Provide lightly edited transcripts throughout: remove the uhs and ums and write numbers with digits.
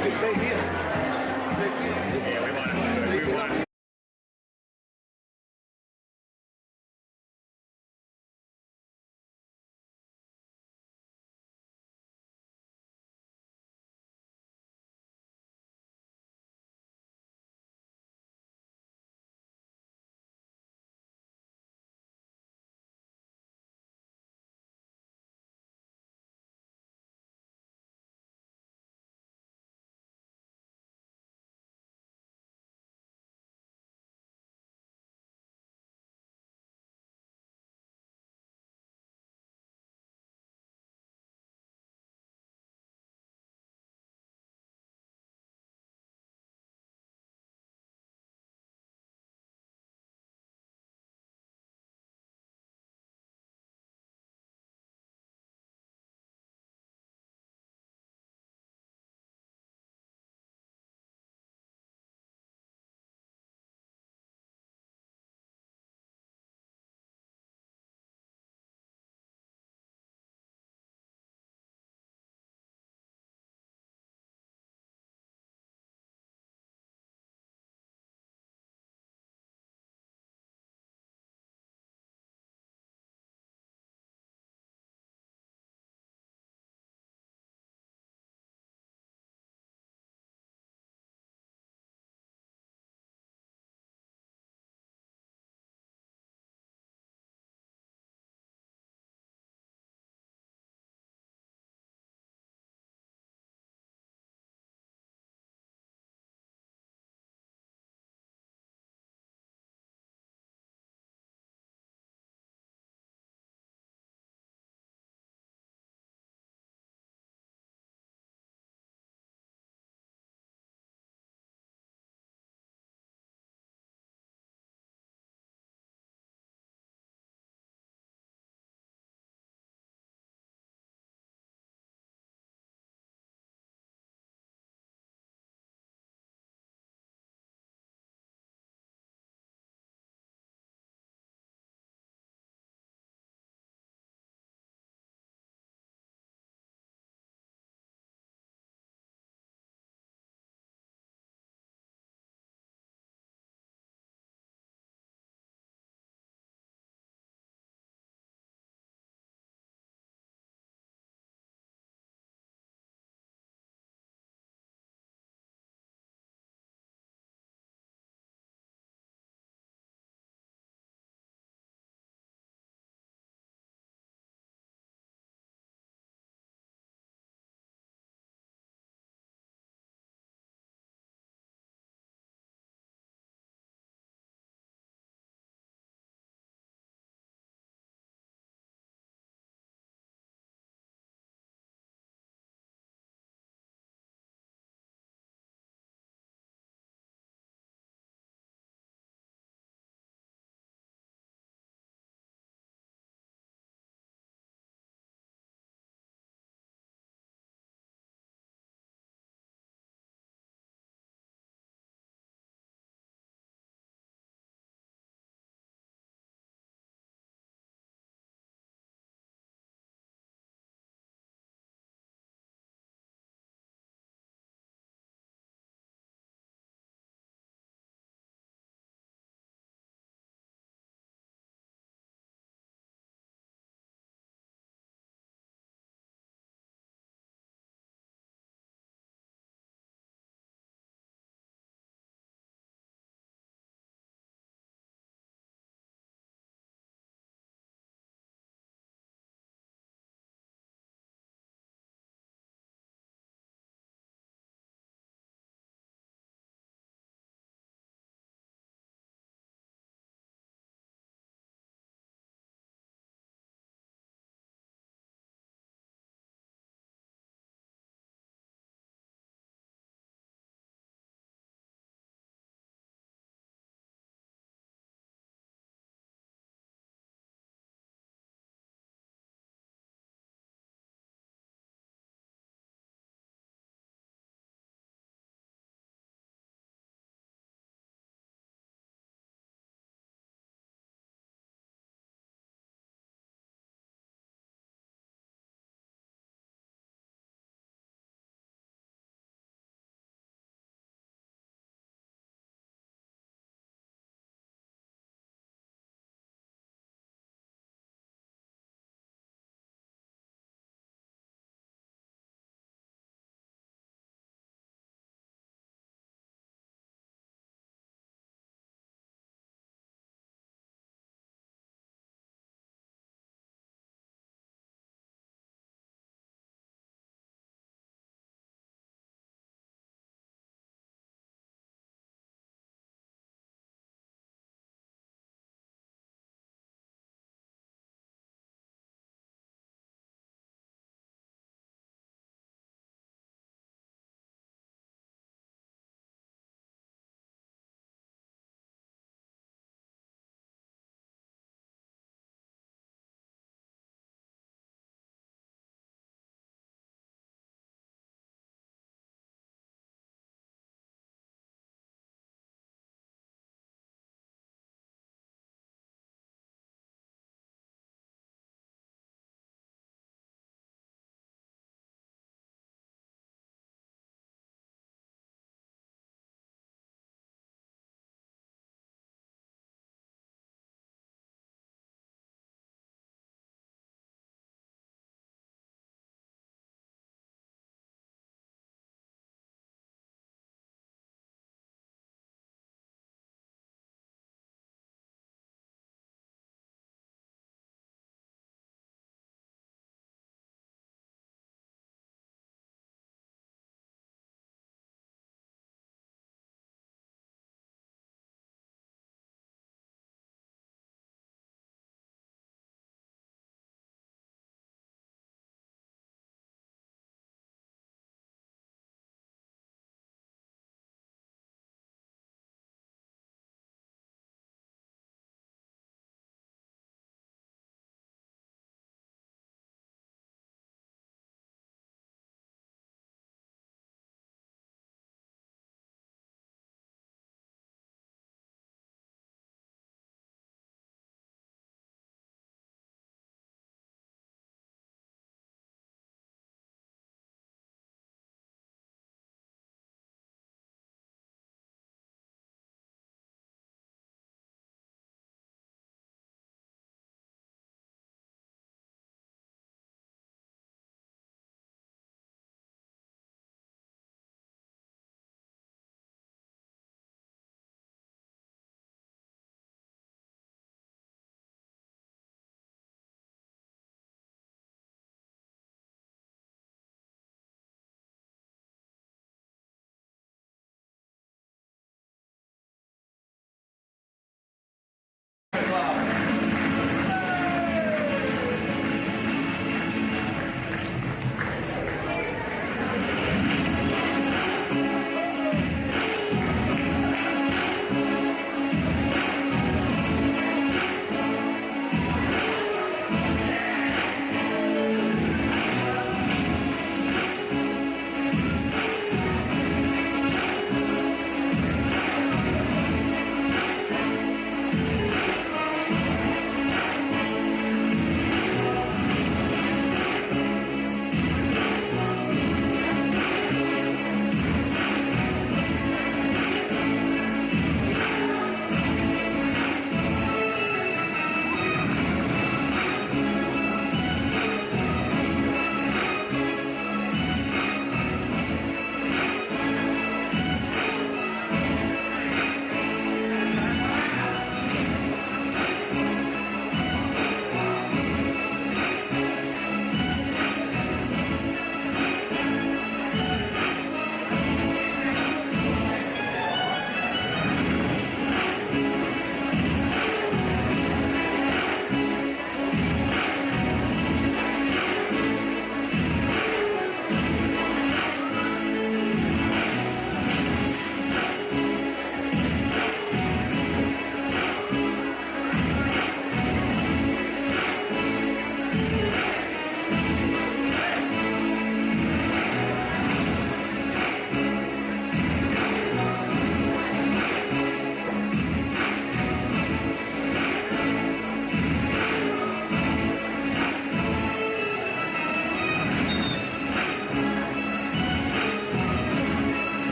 Stay here. Yeah, we want to.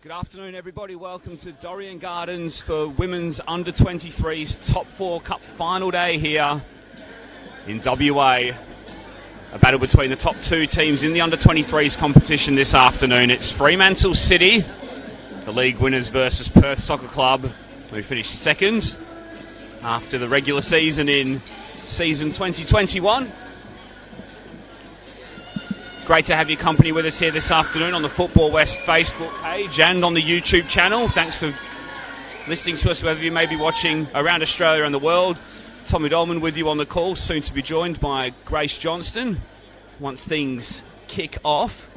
Good afternoon, everybody. Welcome to Dorrien Gardens for Women's Under-23s Top 4 Cup final day here in WA. A battle between the top two teams in the Under-23s competition this afternoon. It's Fremantle City, the league winners, versus Perth Soccer Club, who finished second after the regular season in season 2021. Great to have your company with us here this afternoon on the Football West Facebook page and on the YouTube channel. Thanks for listening to us, whether you may be watching around Australia and the world. Tommy Dolman with you on the call, soon to be joined by Grace Johnston once things kick off.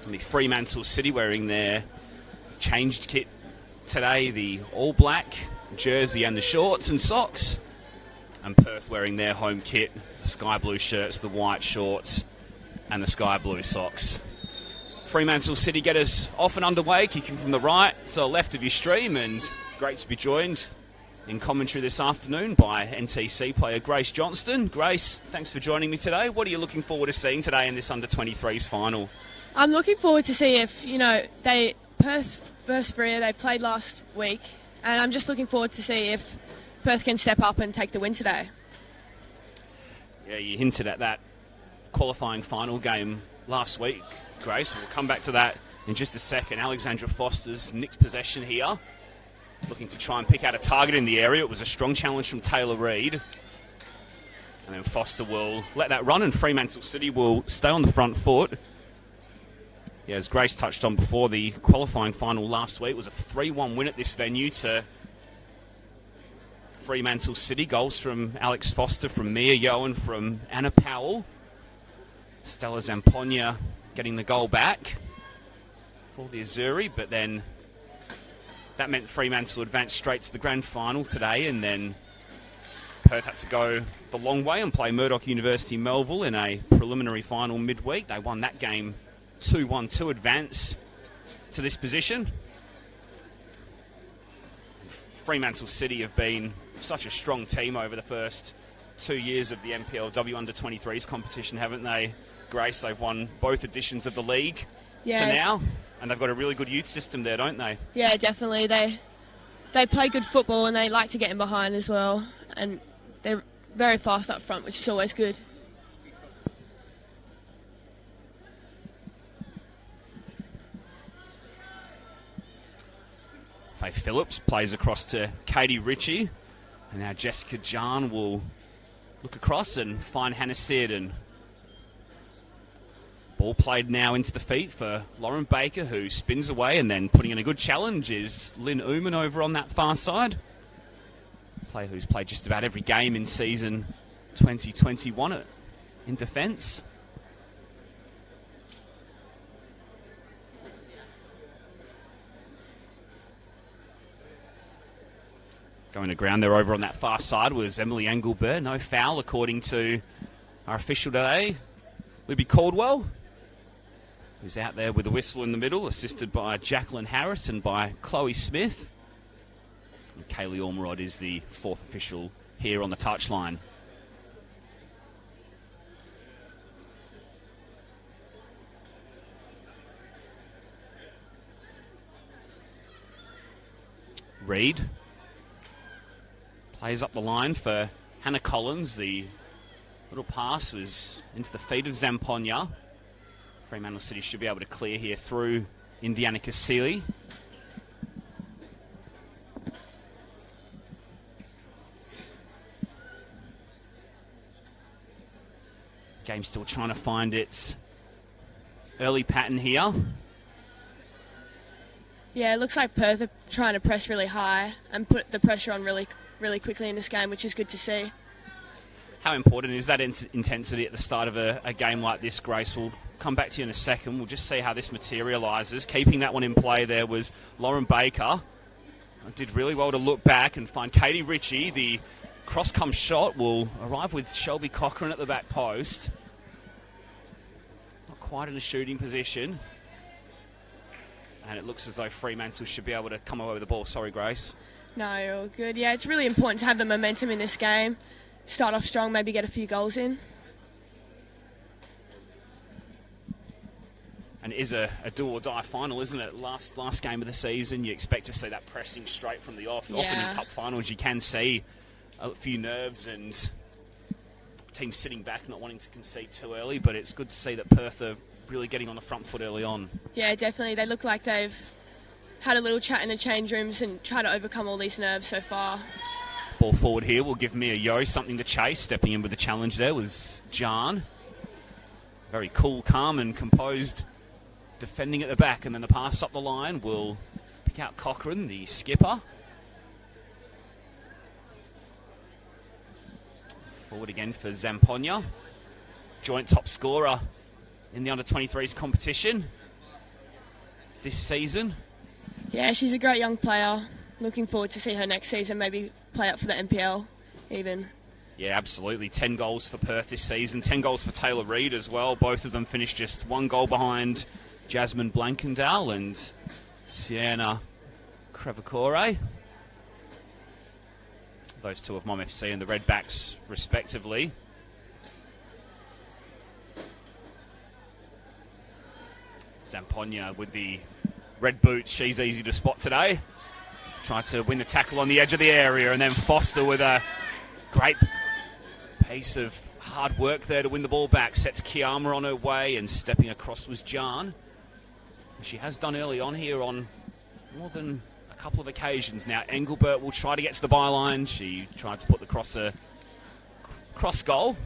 The Fremantle City wearing their changed kit today, the all-black jersey and the shorts and socks. And Perth wearing their home kit, sky blue shirts, the white shorts and the sky blue socks. Fremantle City get us off and underway, kicking from the right, so left of your stream, and great to be joined in commentary this afternoon by NTC player Grace Johnston. Grace, thanks for joining me today. What are you looking forward to seeing today in this Under-23s final? I'm looking forward to see if, Perth versus Freo, they played last week, and I'm just looking forward to see if Perth can step up and take the win today. Yeah, you hinted at that qualifying final game last week, Grace. We'll come back to that in just a second. Alexandra Foster's nicked possession here, looking to try and pick out a target in the area. It was a strong challenge from Taylor Reid. And then Foster will let that run, and Fremantle City will stay on the front foot. Yeah, as Grace touched on before, the qualifying final last week was a 3-1 win at this venue to Fremantle City. Goals from Alex Foster, from Mia Yohan, from Anna Powell. Stella Zampogna getting the goal back for the Azzurri, but then that meant Fremantle advanced straight to the grand final today, and then Perth had to go the long way and play Murdoch University Melville in a preliminary final midweek. They won that game 2-1 to advance to this position. Fremantle City have been such a strong team over the first 2 years of the NPLW U23s competition, haven't they, Grace? They've won both editions of the league to now, and they've got a really good youth system there, don't they? Yeah, definitely. They play good football and they like to get in behind as well, and they're very fast up front, which is always good. Faye Phillips plays across to Katie Ritchie, and now Jessica John will look across and find Hannah Searden. Ball played now into the feet for Lauren Baker, who spins away, and then putting in a good challenge is Lynn Ooman over on that far side. Player who's played just about every game in season 2021 in defence. Going to ground there over on that far side was Emily Engelbert. No foul according to our official today, Libby Caldwell, who's out there with a whistle in the middle, assisted by Jacqueline Harris and by Chloe Smith. And Kaylee Ormerod is the fourth official here on the touchline. Reid plays up the line for Hannah Collins. The little pass was into the feet of Zamponia. Fremantle City should be able to clear here through Indiana Cassili. Game still trying to find its early pattern here. Yeah, it looks like Perth are trying to press really high and put the pressure on really quickly in this game, which is good to see. How important is that intensity at the start of a game like this, Grace? We'll come back to you in a second. We'll just see how this materialises. Keeping that one in play there was Lauren Baker. Did really well to look back and find Katie Ritchie. The cross-come shot will arrive with Shelby Cochran at the back post. Not quite in a shooting position. And it looks as though Fremantle should be able to come away with the ball. Sorry, Grace. No, you're all good. Yeah, it's really important to have the momentum in this game. Start off strong, maybe get a few goals in. And it is a do-or-die final, isn't it? Last game of the season, you expect to see that pressing straight from the off. Yeah. Often in cup finals, you can see a few nerves and teams sitting back, not wanting to concede too early, but it's good to see that Perth are really getting on the front foot early on. Yeah, definitely. They look like they've had a little chat in the change rooms and tried to overcome all these nerves so far. Ball forward here will give Mia Yo something to chase. Stepping in with the challenge there was Jan. Very cool, calm and composed defending at the back, and then the pass up the line will pick out Cochran, the skipper. Forward again for Zamponia. Joint top scorer in the under-23s competition this season. Yeah, she's a great young player. Looking forward to see her next season, maybe play up for the NPL even. Yeah, absolutely. 10 goals for Perth this season. 10 goals for Taylor Reid as well. Both of them finished just one goal behind Jasmine Blankendale and Sienna Crevacore. Those two of Mom FC and the Redbacks, respectively. Zamponia with the red boots. She's easy to spot today. Tried to win the tackle on the edge of the area, and then Foster with a great piece of hard work there to win the ball back. Sets Kiama on her way, and stepping across was Jan. She has done early on here on more than a couple of occasions. Now Engelbert will try to get to the byline. She tried to put the cross goal.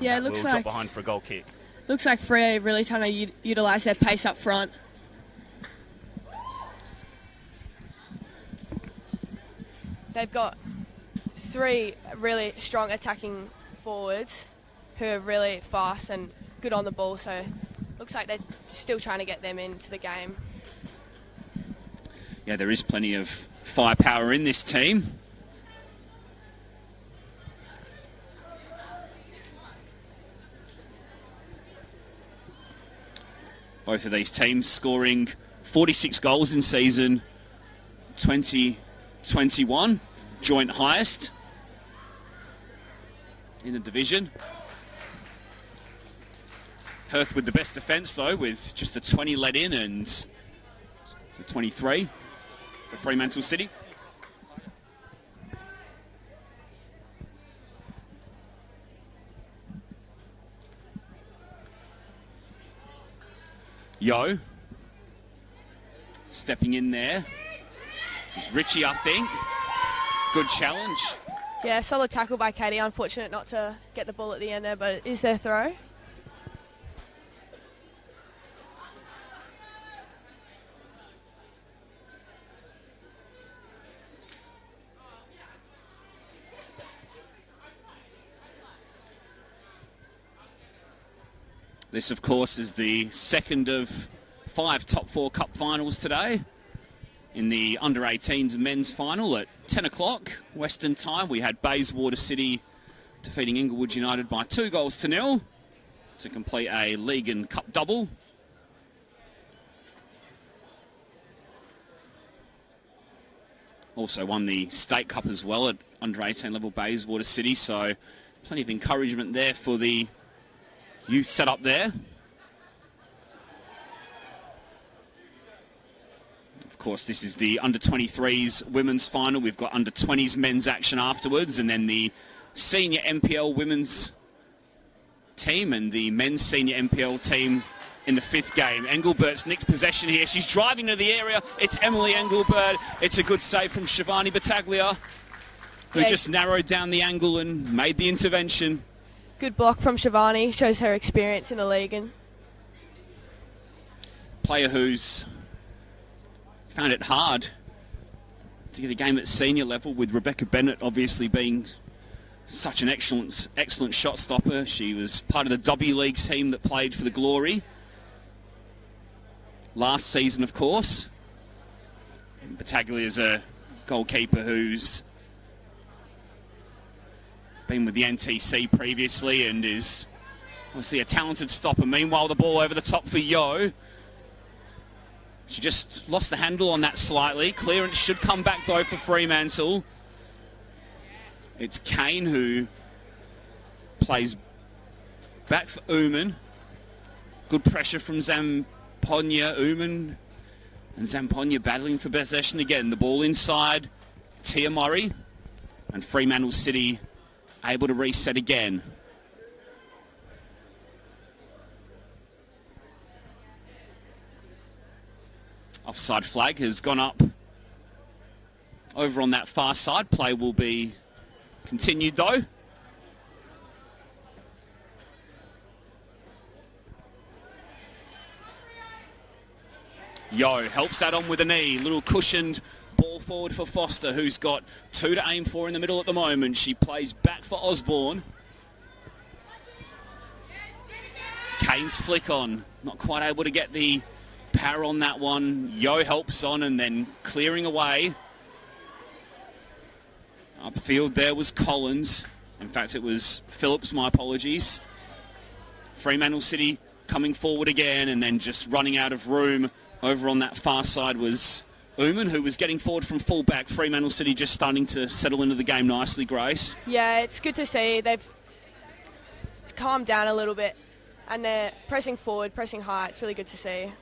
Yeah, it looks like drop behind for a goal kick. Looks like Freo really trying to utilise their pace up front. They've got three really strong attacking forwards who are really fast and good on the ball, so looks like they're still trying to get them into the game. Yeah, there is plenty of firepower in this team. Both of these teams scoring 46 goals in season 2021, joint highest. in the division. Perth with the best defence, though, with just the 20 let in and the 23 for Fremantle City. Yo stepping in there. It's Richie, I think. Good challenge. Yeah, solid tackle by Katie. Unfortunate not to get the ball at the end there, but it is their throw. This, of course, is the second of 5 top 4 cup finals today. In the under-18s men's final at 10 o'clock Western time, we had Bayswater City defeating Inglewood United by 2-0 to complete a league and cup double. Also won the State Cup as well at under-18 level Bayswater City, so plenty of encouragement there for the youth set up there. Of course, this is the under-23s women's final. We've got under-20s men's action afterwards, and then the senior NPL women's team and the men's senior NPL team in the 5th game. Engelbert's nicked possession here. She's driving to the area. It's Emily Engelbert. It's a good save from Shivani Battaglia, who just narrowed down the angle and made the intervention. Good block from Shivani. Shows her experience in the league. And player who's found it hard to get a game at senior level, with Rebecca Bennett obviously being such an excellent shot stopper. She was part of the W League team that played for the Glory last season, of course. Battaglia is a goalkeeper who's been with the NTC previously and is obviously a talented stopper. Meanwhile, the ball over the top for Yo. She just lost the handle on that slightly. Clearance should come back, though, for Fremantle. It's Kane who plays back for Uman. Good pressure from Zamponya. Uman and Zamponya battling for possession again. The ball inside. Tia Murray. And Fremantle City able to reset again. Offside flag has gone up over on that far side. Play will be continued, though. Yo helps that on with a knee. Little cushioned ball forward for Foster, who's got 2 to aim for in the middle at the moment. She plays back for Osborne. Kane's flick on. Not quite able to get the power on that one. Yo helps on and then clearing away. Upfield there was Collins. In fact, it was Phillips, my apologies. Fremantle City coming forward again and then just running out of room. Over on that far side was Uman, who was getting forward from fullback. Fremantle City just starting to settle into the game nicely, Grace. Yeah, it's good to see. They've calmed down a little bit and they're pressing forward, pressing high. It's really good to see.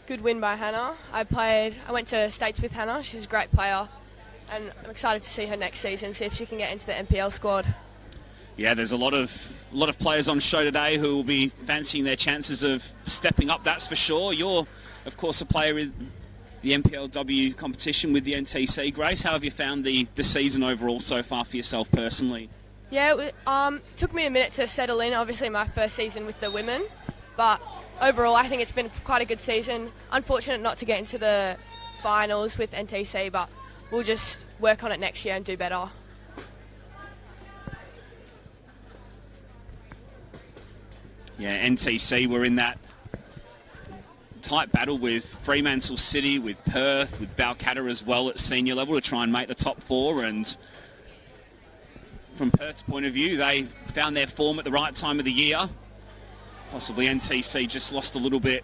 Good win by Hannah. I went to States with Hannah. She's a great player. And I'm excited to see her next season, see if she can get into the NPL squad. Yeah, there's a lot of players on show today who will be fancying their chances of stepping up, that's for sure. You're, of course, a player in the NPLW competition with the NTC. Grace, how have you found the season overall so far for yourself personally? Yeah, it took me a minute to settle in. Obviously, my first season with the women. But overall, I think it's been quite a good season. Unfortunate not to get into the finals with NTC, but we'll just work on it next year and do better. Yeah, NTC were in that tight battle with Fremantle City, with Perth, with Balcatta as well at senior level to try and make the top 4. And from Perth's point of view, they found their form at the right time of the year. Possibly NTC just lost a little bit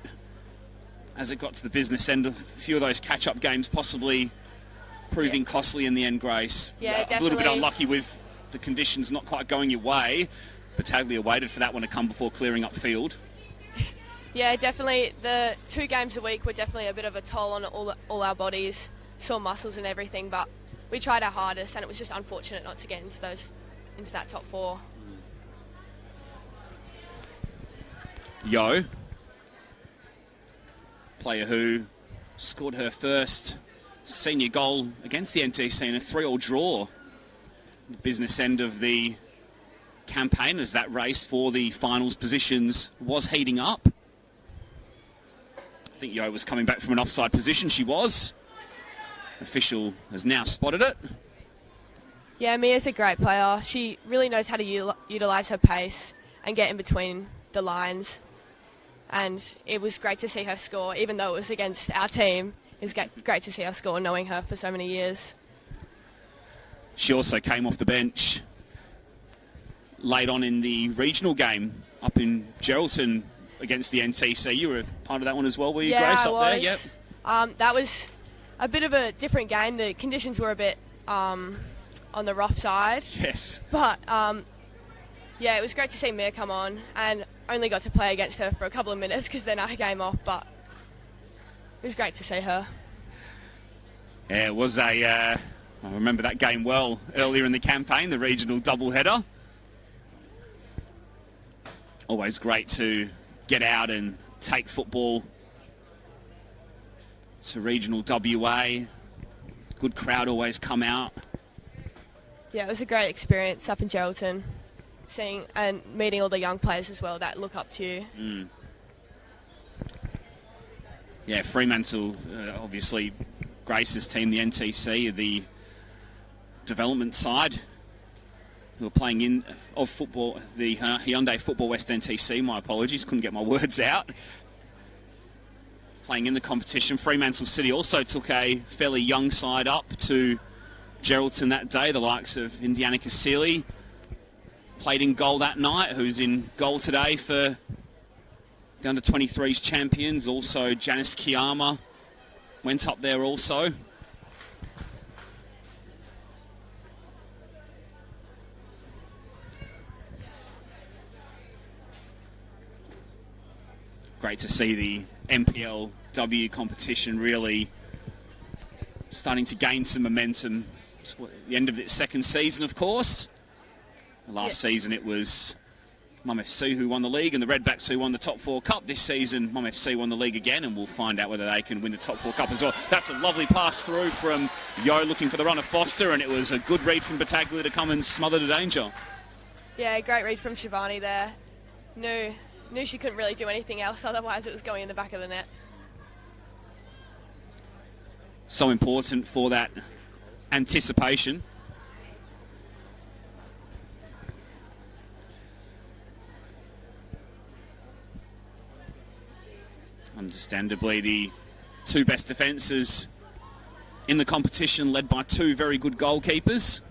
as it got to the business end. A few of those catch-up games possibly proving costly in the end, Grace. Yeah, a little bit unlucky with the conditions not quite going your way. Battaglia waited for that one to come before clearing up field. Yeah, definitely. The 2 games a week were definitely a bit of a toll on all our bodies, sore muscles and everything, but we tried our hardest, and it was just unfortunate not to get into that top 4. Yo, player who scored her first senior goal against the NTC in a 3-3 draw. The business end of the campaign as that race for the finals positions was heating up. I think Yo was coming back from an offside position. She was. Official has now spotted it. Yeah, Mia's a great player. She really knows how to utilise her pace and get in between the lines. And it was great to see her score, even though it was against our team. It was great to see her score, knowing her for so many years. She also came off the bench late on in the regional game up in Geraldton against the NTC. You were part of that one as well, were you, Grace, up there? Yep. That was a bit of a different game. The conditions were a bit on the rough side. Yes. But, yeah, it was great to see Mia come on, and only got to play against her for a couple of minutes because then I came off, but it was great to see her. Yeah, it was I remember that game well earlier in the campaign, the regional doubleheader. Always great to get out and take football to regional WA. Good crowd always come out. Yeah, it was a great experience up in Geraldton, seeing and meeting all the young players as well that look up to you. Yeah, Fremantle, obviously Grace's team, the NTC, the development side, who are playing in of football, the Hyundai Football West NTC, my apologies, couldn't get my words out. Playing in the competition. Fremantle City also took a fairly young side up to Geraldton that day, the likes of Indiana Cassili played in goal that night, who's in goal today for the under-23s champions. Also, Janice Kiyama went up there also. Great to see the NPLW competition really starting to gain some momentum. It's the end of its second season, of course. Last season it was Mum FC who won the league and the Redbacks who won the Top 4 Cup. This season Mum FC won the league again, and we'll find out whether they can win the Top 4 Cup as well. That's a lovely pass through from Yo looking for the run of Foster, and it was a good read from Battaglia to come and smother the danger. Yeah, great read from Shivani there. Knew she couldn't really do anything else, otherwise it was going in the back of the net. So important for that anticipation. Understandably, the 2 best defences in the competition, led by 2 very good goalkeepers.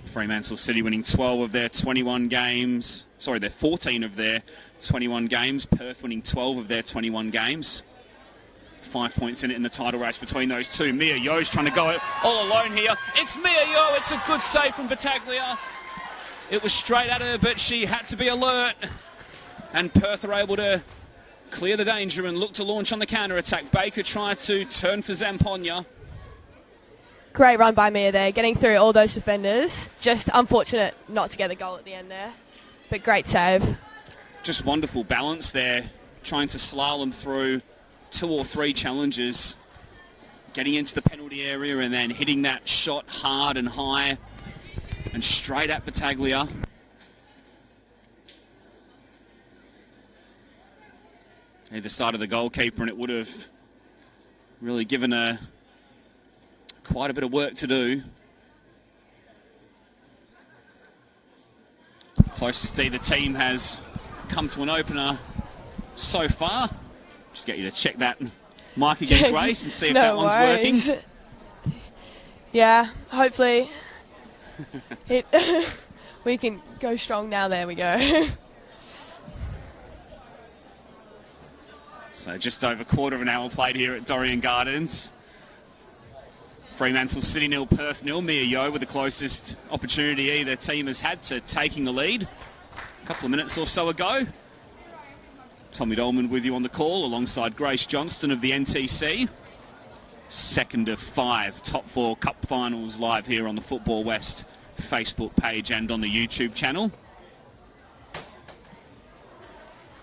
Fremantle City winning 12 of their 21 games. Sorry, they're 14 of their 21 games. Perth winning 12 of their 21 games. 5 points in it in the title race between those two. Mia Yo's trying to go all alone here. It's Mia Yo. It's a good save from Battaglia. It was straight at her, but she had to be alert. And Perth are able to clear the danger and look to launch on the counter-attack. Baker tried to turn for Zamponia. Great run by Mia there, getting through all those defenders. Just unfortunate not to get the goal at the end there, but great save. Just wonderful balance there, trying to slalom through 2 or 3 challenges, getting into the penalty area and then hitting that shot hard and high and straight at Battaglia. Either side of the goalkeeper, and it would have really given her quite a bit of work to do. Closest either team has come to an opener so far. Just get you to check that mic again, Grace, and see if that one's worries. working. Yeah, hopefully we can go strong now. There we go. So just over a quarter of an hour played here at Dorrien Gardens. Fremantle City 0, Perth 0. Mia Yeo with the closest opportunity either team has had to taking the lead a couple of minutes or so ago. Tommy Dolman with you on the call alongside Grace Johnston of the NTC. Second of 5 top 4 cup finals live here on the Football West Facebook page and on the YouTube channel.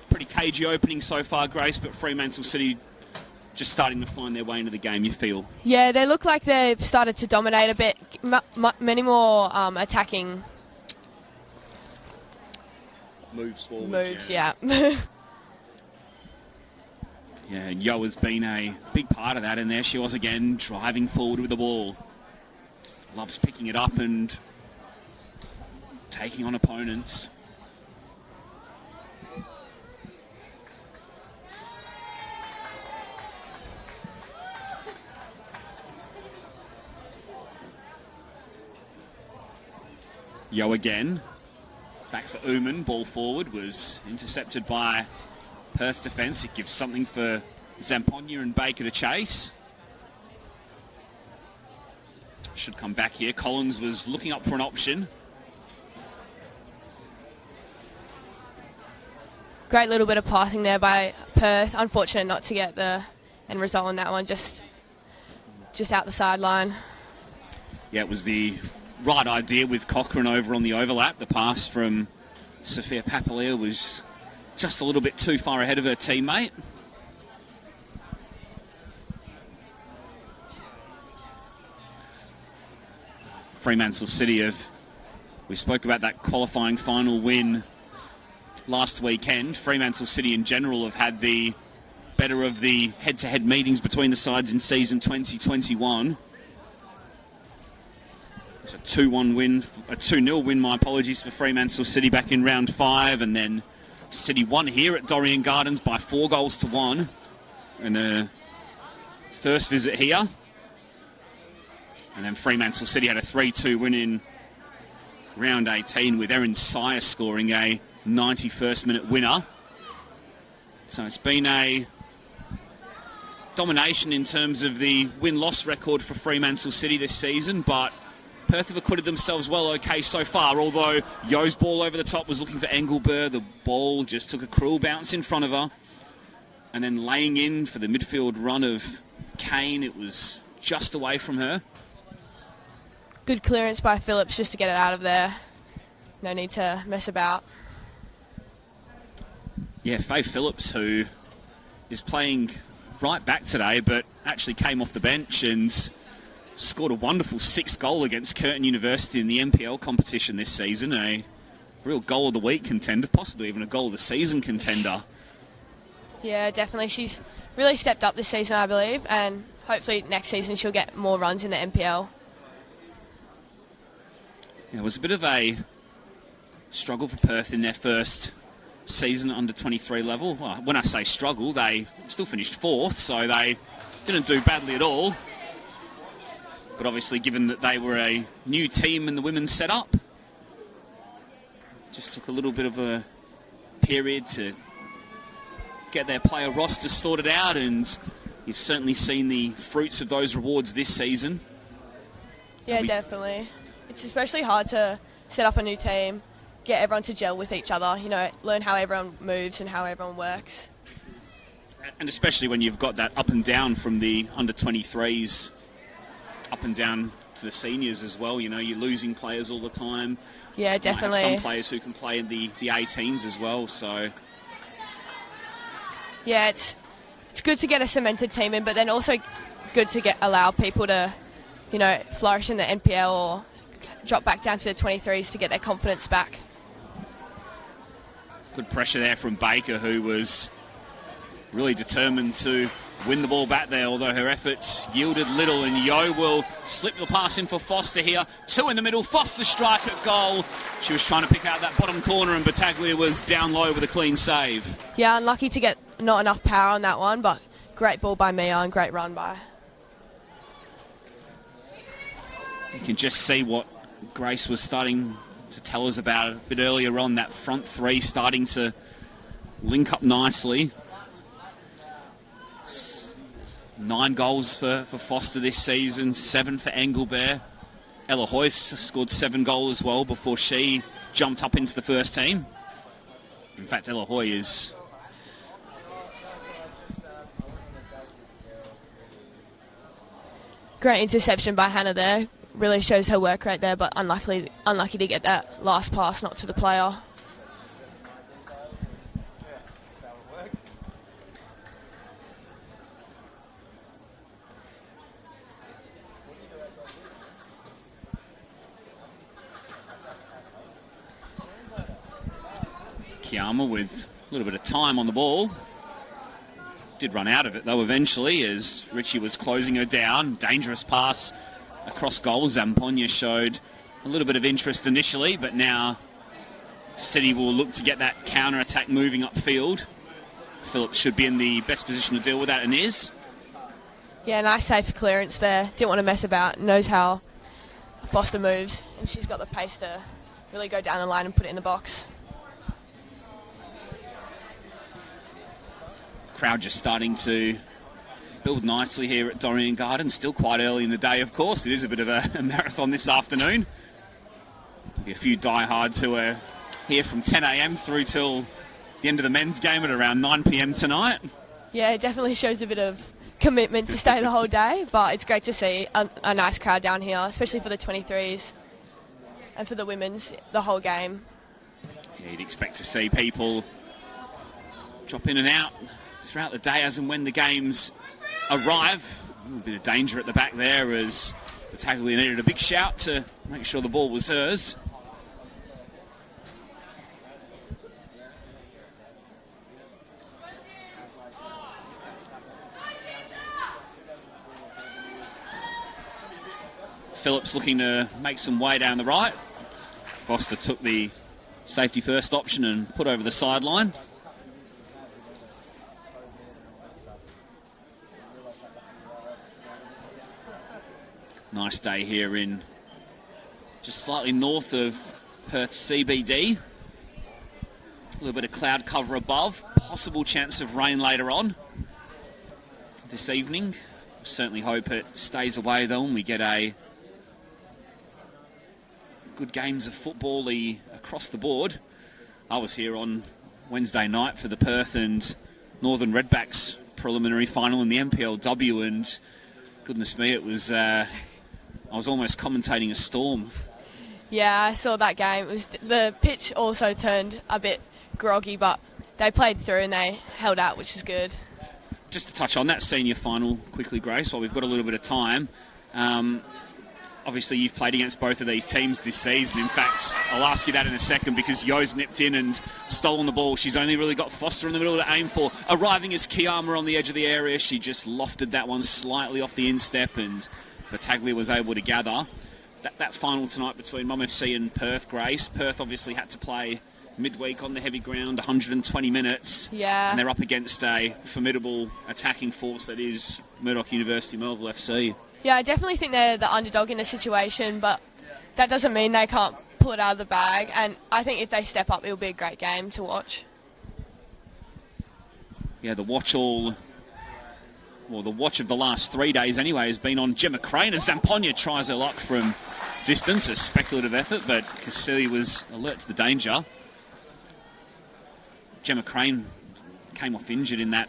Pretty cagey opening so far, Grace, but Fremantle City just starting to find their way into the game, you feel? Yeah, they look like they've started to dominate a bit. Many more attacking moves forward. moves, yeah. Yeah, and Yo has been a big part of that, and there she was again, driving forward with the ball. Loves picking it up and taking on opponents. Yo again. Back for Uman. Ball forward was intercepted by Perth defence. It gives something for Zamponia and Baker to chase. Should come back here. Collins was looking up for an option. Great little bit of passing there by Perth. Unfortunate not to get the end result on that one. Just out the sideline. Yeah, it was the right idea with Cochrane over on the overlap. The pass from Sophia Papalia was just a little bit too far ahead of her teammate. Fremantle City we spoke about that qualifying final win last weekend. Fremantle City in general have had the better of the head-to-head meetings between the sides in season 2021. It's a 2-1 win, a 2-0 win, my apologies, for Fremantle City back in round 5, and then City won here at Dorrien Gardens by 4-1 in the first visit here. And then Fremantle City had a 3-2 win in round 18 with Erin Sire scoring a 91st minute winner. So it's been a domination in terms of the win-loss record for Fremantle City this season, but Perth have acquitted themselves well okay so far, although Yo's ball over the top was looking for Engelberg. The ball just took a cruel bounce in front of her. And then laying in for the midfield run of Kane, it was just away from her. Good clearance by Phillips just to get it out of there. No need to mess about. Yeah, Faye Phillips, who is playing right back today, but actually came off the bench and scored a wonderful 6th goal against Curtin University in the NPL competition this season. A real goal of the week contender, possibly even a goal of the season contender. Yeah, definitely. She's really stepped up this season, I believe, and hopefully next season she'll get more runs in the NPL. Yeah, it was a bit of a struggle for Perth in their first season under 23 level. Well, when I say struggle, they still finished 4th, so they didn't do badly at all. But obviously, given that they were a new team in the women's setup, just took a little bit of a period to get their player roster sorted out, and you've certainly seen the fruits of those rewards this season. Yeah, definitely. It's especially hard to set up a new team, get everyone to gel with each other, learn how everyone moves and how everyone works. And especially when you've got that up and down from the under-23s, up and down to the seniors as well. You're losing players all the time. Yeah, definitely. Some players who can play in the 18s as well, so... Yeah, it's good to get a cemented team in, but then also good to allow people to, flourish in the NPL or drop back down to the 23s to get their confidence back. Good pressure there from Baker, who was really determined to win the ball back there, although her efforts yielded little, and Yo will slip the pass in for Foster here. 2 in the middle, Foster strike at goal. She was trying to pick out that bottom corner, and Battaglia was down low with a clean save. Yeah, unlucky to get not enough power on that one, but great ball by Mia and great run by. You can just see what Grace was starting to tell us about a bit earlier on, that front three starting to link up nicely. 9 goals for Foster this season, 7 for Engelbert. Ella Hoyce scored 7 goals as well before she jumped up into the first team. In fact, Ella Hoy is... Great interception by Hannah there. Really shows her work rate there, but unlucky to get that last pass not to the player. Kiama with a little bit of time on the ball. Did run out of it though eventually as Richie was closing her down. Dangerous pass across goal. Zamponia showed a little bit of interest initially, but now City will look to get that counter-attack moving upfield. Phillips should be in the best position to deal with that and is. Yeah, nice safe clearance there. Didn't want to mess about. Knows how Foster moves, and she's got the pace to really go down the line and put it in the box. Crowd just starting to build nicely here at Dorrien Gardens. Still quite early in the day, of course. It is a bit of a marathon this afternoon. There'll be a few diehards who are here from 10 a.m. through till the end of the men's game at around 9 p.m. tonight. Yeah, it definitely shows a bit of commitment to stay the whole day, but it's great to see a nice crowd down here, especially for the 23s and for the women's, the whole game. Yeah, you'd expect to see people drop in and out throughout the day as and when the games arrive. A little bit of danger at the back there as Battaglia needed a big shout to make sure the ball was hers. Phillips looking to make some way down the right. Foster took the safety first option and put over the sideline. Nice day here in just slightly north of Perth CBD. A little bit of cloud cover above. Possible chance of rain later on this evening. Certainly hope it stays away though and we get a good games of football across the board. I was here on Wednesday night for the Perth and Northern Redbacks preliminary final in the NPLW and goodness me, it was... I was almost commentating a storm. Yeah, I saw that game. It was the pitch also turned a bit groggy, but they played through and they held out, which is good. Just to touch on that senior final quickly, Grace, while we've got a little bit of time. Obviously, you've played against both of these teams this season. In fact, I'll ask you that in a second because Yo's nipped in and stolen the ball. She's only really got Foster in the middle to aim for. Arriving as Kiama on the edge of the area, she just lofted that one slightly off the instep and Battaglia was able to gather. That final tonight between Mum FC and Perth, Grace. Perth obviously had to play midweek on the heavy ground, 120 minutes. Yeah. And they're up against a formidable attacking force that is Murdoch University Melville FC. Yeah, I definitely think they're the underdog in the situation, but that doesn't mean they can't pull it out of the bag. And I think if they step up, it'll be a great game to watch. Yeah, the watch of the last 3 days anyway has been on Gemma Crane as Zamponia tries her luck from distance, a speculative effort, but Casilli was alert to the danger. Gemma Crane came off injured in that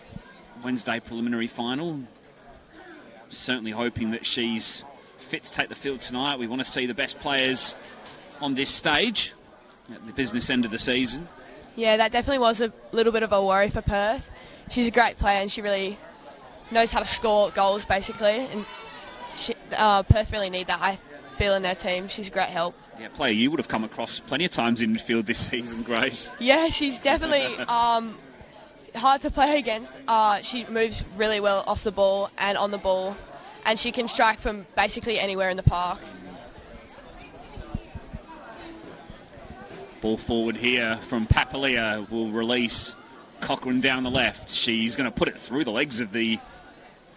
Wednesday preliminary final. Certainly hoping that she's fit to take the field tonight. We want to see the best players on this stage at the business end of the season. Yeah, that definitely was a little bit of a worry for Perth. She's a great player and she really knows how to score goals, basically. And Perth really need that, I feel, in their team. She's a great help. Yeah, player you would have come across plenty of times in midfield this season, Grace. Yeah, she's definitely hard to play against. She moves really well off the ball and on the ball, and she can strike from basically anywhere in the park. Ball forward here from Papalia will release Cochrane down the left. She's going to put it through the legs of the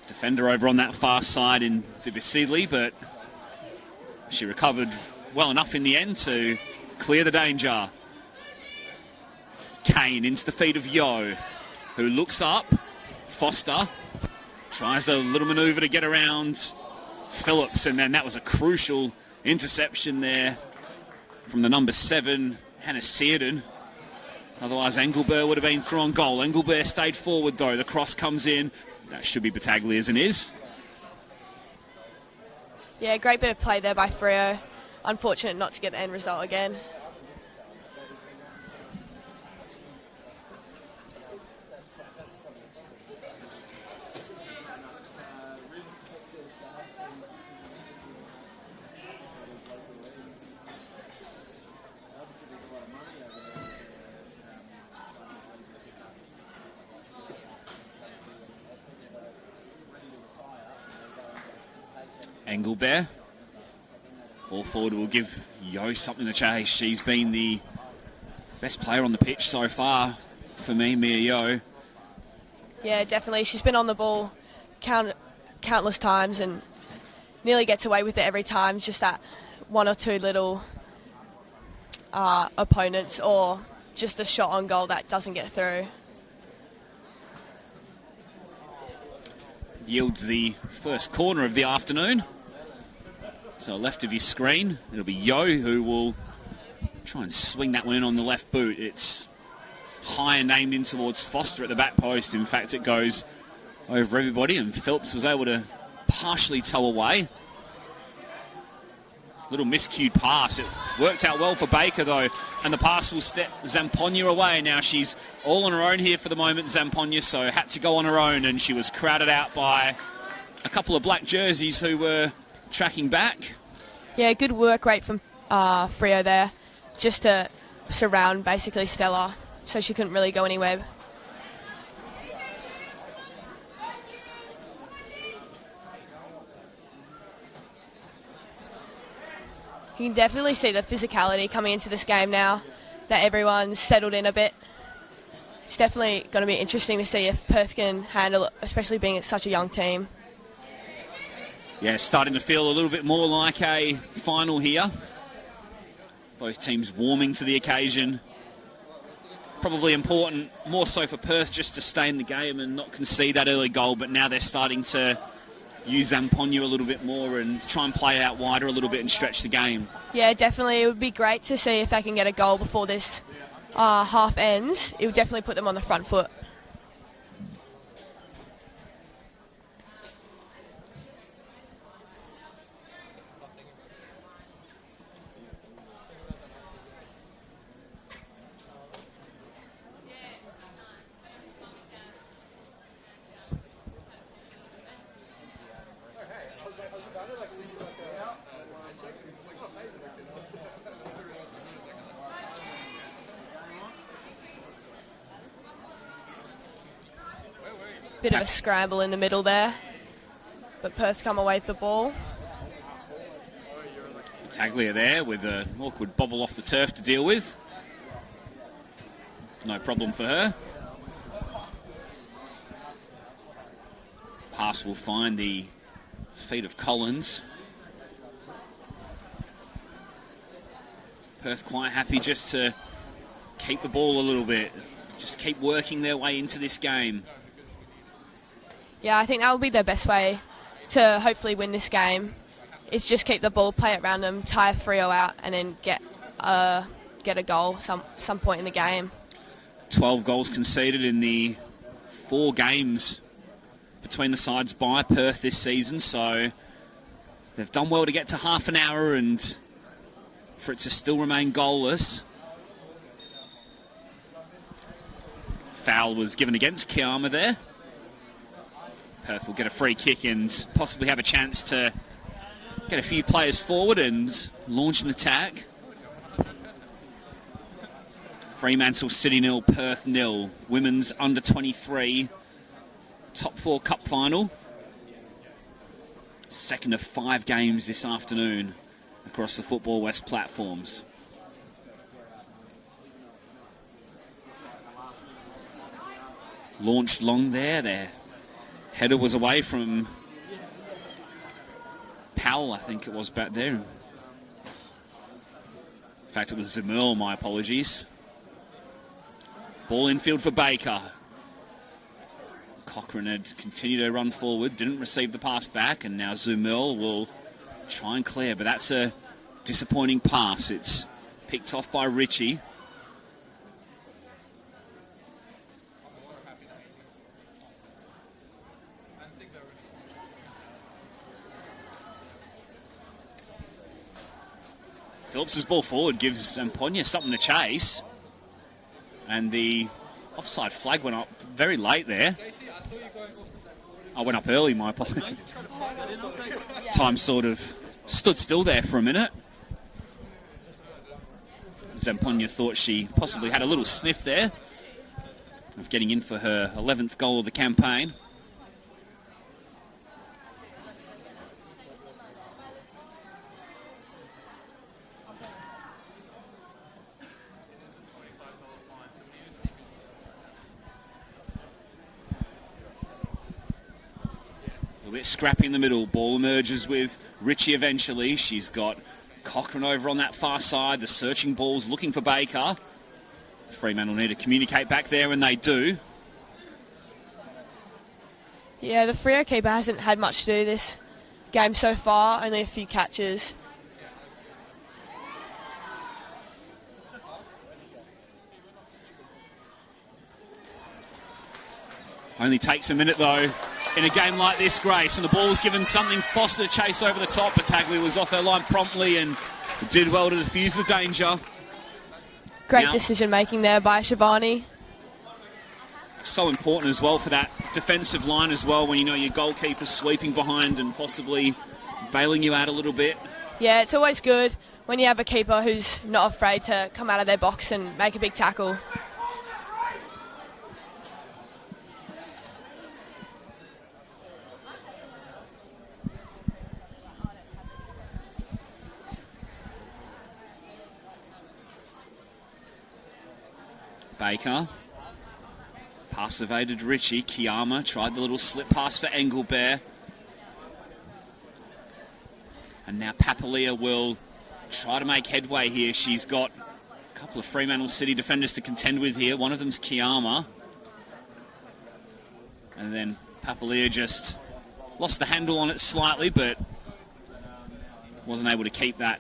Defender over on that far side in Dibisili, but she recovered well enough in the end to clear the danger. Kane into the feet of Yo, who looks up. Foster tries a little manoeuvre to get around Phillips, and then that was a crucial interception there from the number 7, Hannah Searden. Otherwise, Engelbert would have been through on goal. Engelbert stayed forward, though. The cross comes in. That should be Battaglia's and is. Yeah, great bit of play there by Freo. Unfortunate not to get the end result again. Engelbert. Ball forward will give Yo something to chase. She's been the best player on the pitch so far for me, Mia Yo. Yeah, definitely. She's been on the ball countless times and nearly gets away with it every time. Just that one or two little opponents or just a shot on goal that doesn't get through. Yields the first corner of the afternoon. So left of your screen, it'll be Yo who will try and swing that one in on the left boot. It's high and aimed in towards Foster at the back post. In fact, it goes over everybody, and Phillips was able to partially tow away. Little miscued pass. It worked out well for Baker, though, and the pass will step Zampogna away. Now she's all on her own here for the moment, Zampogna, so had to go on her own, and she was crowded out by a couple of black jerseys who were tracking back. Yeah, good work rate from Freo there, just to surround basically Stella, so she couldn't really go anywhere. You can definitely see the physicality coming into this game now that everyone's settled in a bit. It's definitely going to be interesting to see if Perth can handle it, especially being such a young team. Yeah, starting to feel a little bit more like a final here. Both teams warming to the occasion. Probably important, more so for Perth, just to stay in the game and not concede that early goal, but now they're starting to use Zampogna a little bit more and try and play out wider a little bit and stretch the game. Yeah, definitely. It would be great to see if they can get a goal before this half ends. It would definitely put them on the front foot. Bit of a scramble in the middle there, but Perth come away with the ball. Taglia there with an awkward bobble off the turf to deal with. No problem for her. Pass will find the feet of Collins. Perth quite happy just to keep the ball a little bit, just keep working their way into this game. Yeah, I think that will be their best way to hopefully win this game, is just keep the ball, play it around them, tire Freo out, and then get a goal some point in the game. 12 goals conceded in the 4 games between the sides by Perth this season, so they've done well to get to half an hour and for it to still remain goalless. Foul was given against Kiama there. Perth will get a free kick and possibly have a chance to get a few players forward and launch an attack. Fremantle City 0, Perth 0. Women's under 23 top 4 cup final. Second of 5 games this afternoon across the Football West platforms. Launched long there. They're Header was away from Powell, I think it was back there. In fact, it was Zemurl, my apologies. Ball infield for Baker. Cochrane had continued to run forward, didn't receive the pass back, and now Zemurl will try and clear, but that's a disappointing pass. It's picked off by Ritchie. Phillips' ball forward gives Amponia something to chase. And the offside flag went up very late there. I went up early, my apologies. Time sort of stood still there for a minute. Zamponia thought she possibly had a little sniff there of getting in for her 11th goal of the campaign. A bit scrappy in the middle. Ball emerges with Ritchie eventually. She's got Cochrane over on that far side. The searching ball's looking for Baker. Fremantle need to communicate back there, and they do. Yeah, the Freo keeper hasn't had much to do this game so far. Only a few catches. Only takes a minute, though, in a game like this, Grace. And the ball's given something Foster to chase over the top. Battaglia was off her line promptly and did well to defuse the danger. Great decision-making there by Shivani. So important as well for that defensive line as well, when you know your goalkeeper's sweeping behind and possibly bailing you out a little bit. Yeah, it's always good when you have a keeper who's not afraid to come out of their box and make a big tackle. Baker. Pass evaded Ritchie. Kiyama tried the little slip pass for Engelbert. And now Papalia will try to make headway here. She's got a couple of Fremantle City defenders to contend with here. One of them's Kiyama. And then Papalia just lost the handle on it slightly, but wasn't able to keep that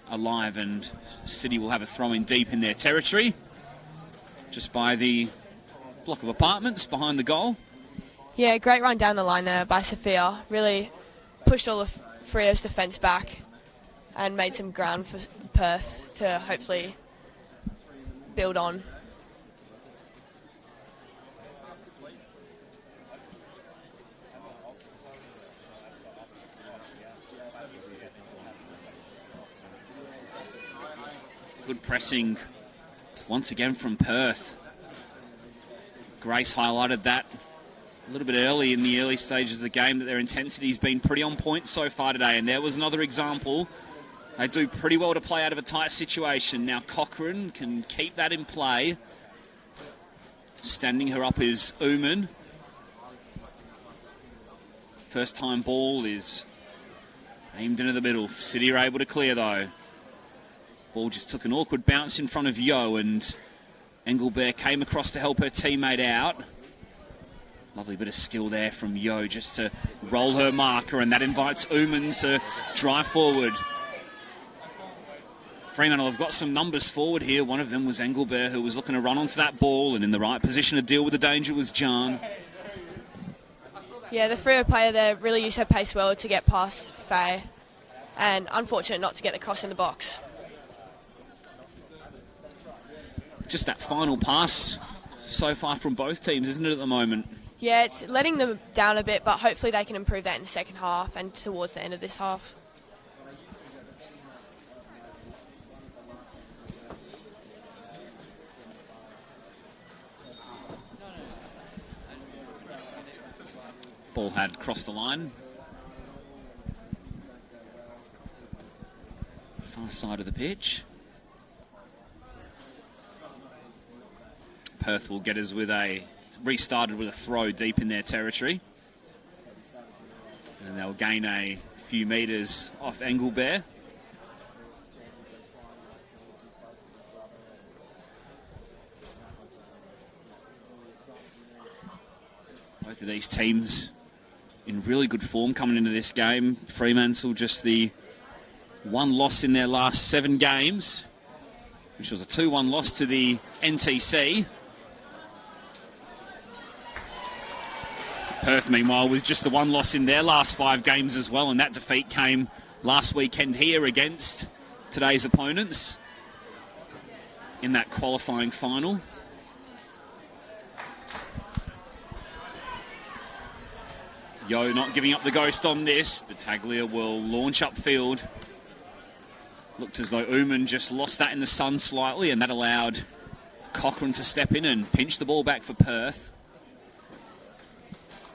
alive. And City will have a throw in deep in their territory, just by the block of apartments behind the goal. Yeah, great run down the line there by Sophia. Really pushed all of Freo's defence back and made some ground for Perth to hopefully build on. Good pressing once again from Perth. Grace highlighted that a little bit early in the early stages of the game, that their intensity's been pretty on point so far today, and there was another example. They do pretty well to play out of a tight situation. Now Cochrane can keep that in play. Standing her up is Uman. First time ball is aimed into the middle. City are able to clear though. Ball just took an awkward bounce in front of Yo, and Engelbert came across to help her teammate out. Lovely bit of skill there from Yo just to roll her marker, and that invites Uman to drive forward. Fremantle have got some numbers forward here. One of them was Engelbert, who was looking to run onto that ball, and in the right position to deal with the danger was Jan. Yeah, the Freo player there really used her pace well to get past Faye, and unfortunate not to get the cross in the box. Just that final pass so far from both teams, isn't it, at the moment? Yeah, it's letting them down a bit, but hopefully they can improve that in the second half and towards the end of this half. Ball had crossed the line. Far side of the pitch. Perth will get us with restarted with a throw deep in their territory. And they'll gain a few metres off Engelbert. Both of these teams in really good form coming into this game. Fremantle just the one loss in their last 7 games, which was a 2-1 loss to the NTC. Perth, meanwhile, with just the 1 loss in their last 5 games as well, and that defeat came last weekend here against today's opponents in that qualifying final. Yo not giving up the ghost on this. Battaglia will launch upfield. Looked as though Uman just lost that in the sun slightly, and that allowed Cochrane to step in and pinch the ball back for Perth.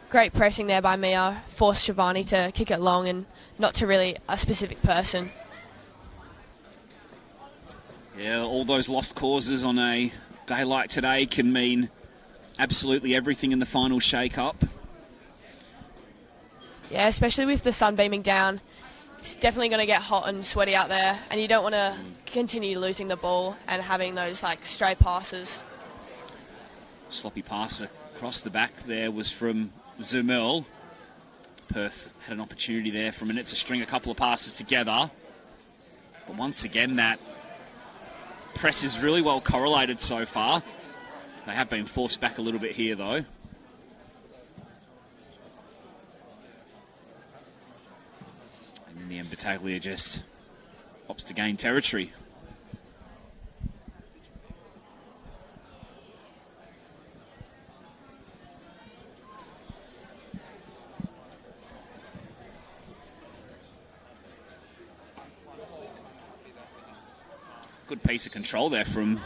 Great pressing there by Mia. Forced Shivani to kick it long and not to really a specific person. Yeah, all those lost causes on a day like today can mean absolutely everything in the final shake-up. Yeah, especially with the sun beaming down. It's definitely going to get hot and sweaty out there, and you don't want to continue losing the ball and having those like stray passes. Sloppy pass across the back there was from Zumel. Perth had an opportunity there for a minute to string a couple of passes together. But once again, that press is really well correlated so far. They have been forced back a little bit here, though. And in the end, Battaglia just opts to gain territory. Good piece of control there from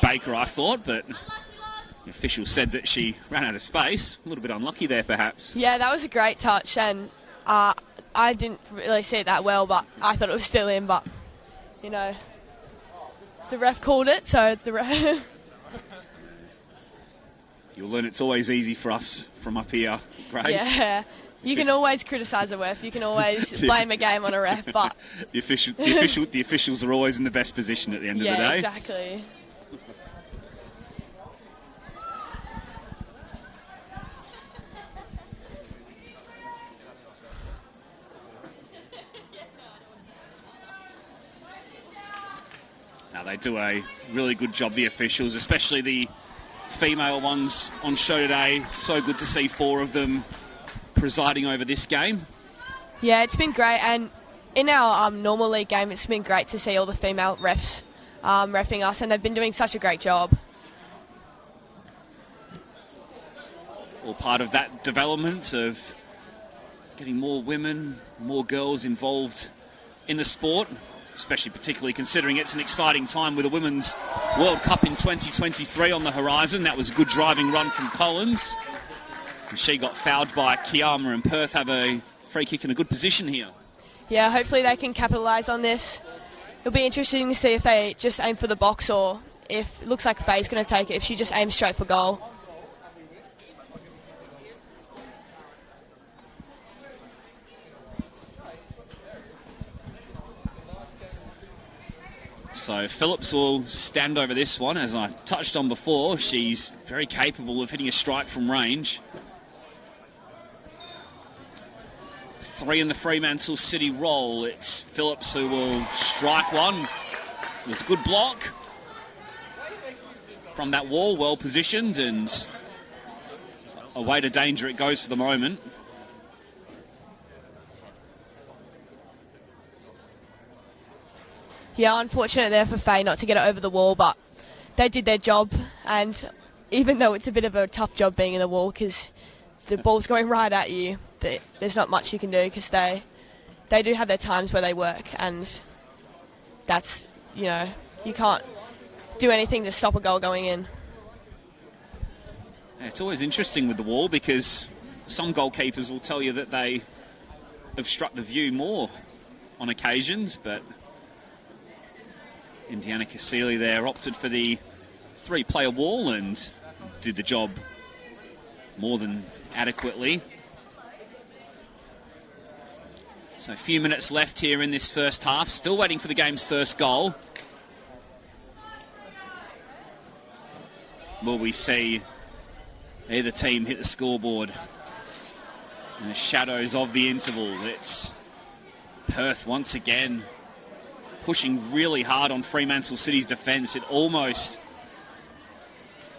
Baker, I thought, but the official said that she ran out of space. A little bit unlucky there, perhaps. Yeah, that was a great touch, and I didn't really see it that well, but I thought it was still in, but, you know, the ref called it, so the ref... You'll learn it's always easy for us from up here, Grace. Yeah. You can always criticise a ref. You can always blame a game on a ref, but the officials are always in the best position at the end of the day. Yeah, exactly. Now they do a really good job, the officials, especially the female ones on show today. So good to see 4 of them presiding over this game. Yeah, it's been great, and in our normal league game, it's been great to see all the female refs reffing us, and they've been doing such a great job. All part of that development of getting more women, more girls involved in the sport, especially particularly considering it's an exciting time with the Women's World Cup in 2023 on the horizon. That was a good driving run from Collins. And she got fouled by Kiyama, and Perth have a free kick in a good position here. Yeah, hopefully they can capitalise on this. It'll be interesting to see if they just aim for the box or if it looks like Faye's going to take it, if she just aims straight for goal. So Phillips will stand over this one. As I touched on before, she's very capable of hitting a strike from range. 3 in the Fremantle City roll. It's Phillips who will strike one. It was a good block from that wall, well positioned, and away to danger it goes for the moment. Yeah, unfortunate there for Faye not to get it over the wall, but they did their job, and even though it's a bit of a tough job being in the wall because the ball's going right at you, there's not much you can do because they do have their times where they work, and that's, you know, you can't do anything to stop a goal going in. It's always interesting with the wall because some goalkeepers will tell you that they obstruct the view more on occasions, but Indiana Cassili there opted for the 3-player wall and did the job more than adequately. So a few minutes left here in this first half. Still waiting for the game's first goal. Will we see either team hit the scoreboard in the shadows of the interval? It's Perth once again pushing really hard on Fremantle City's defence. It almost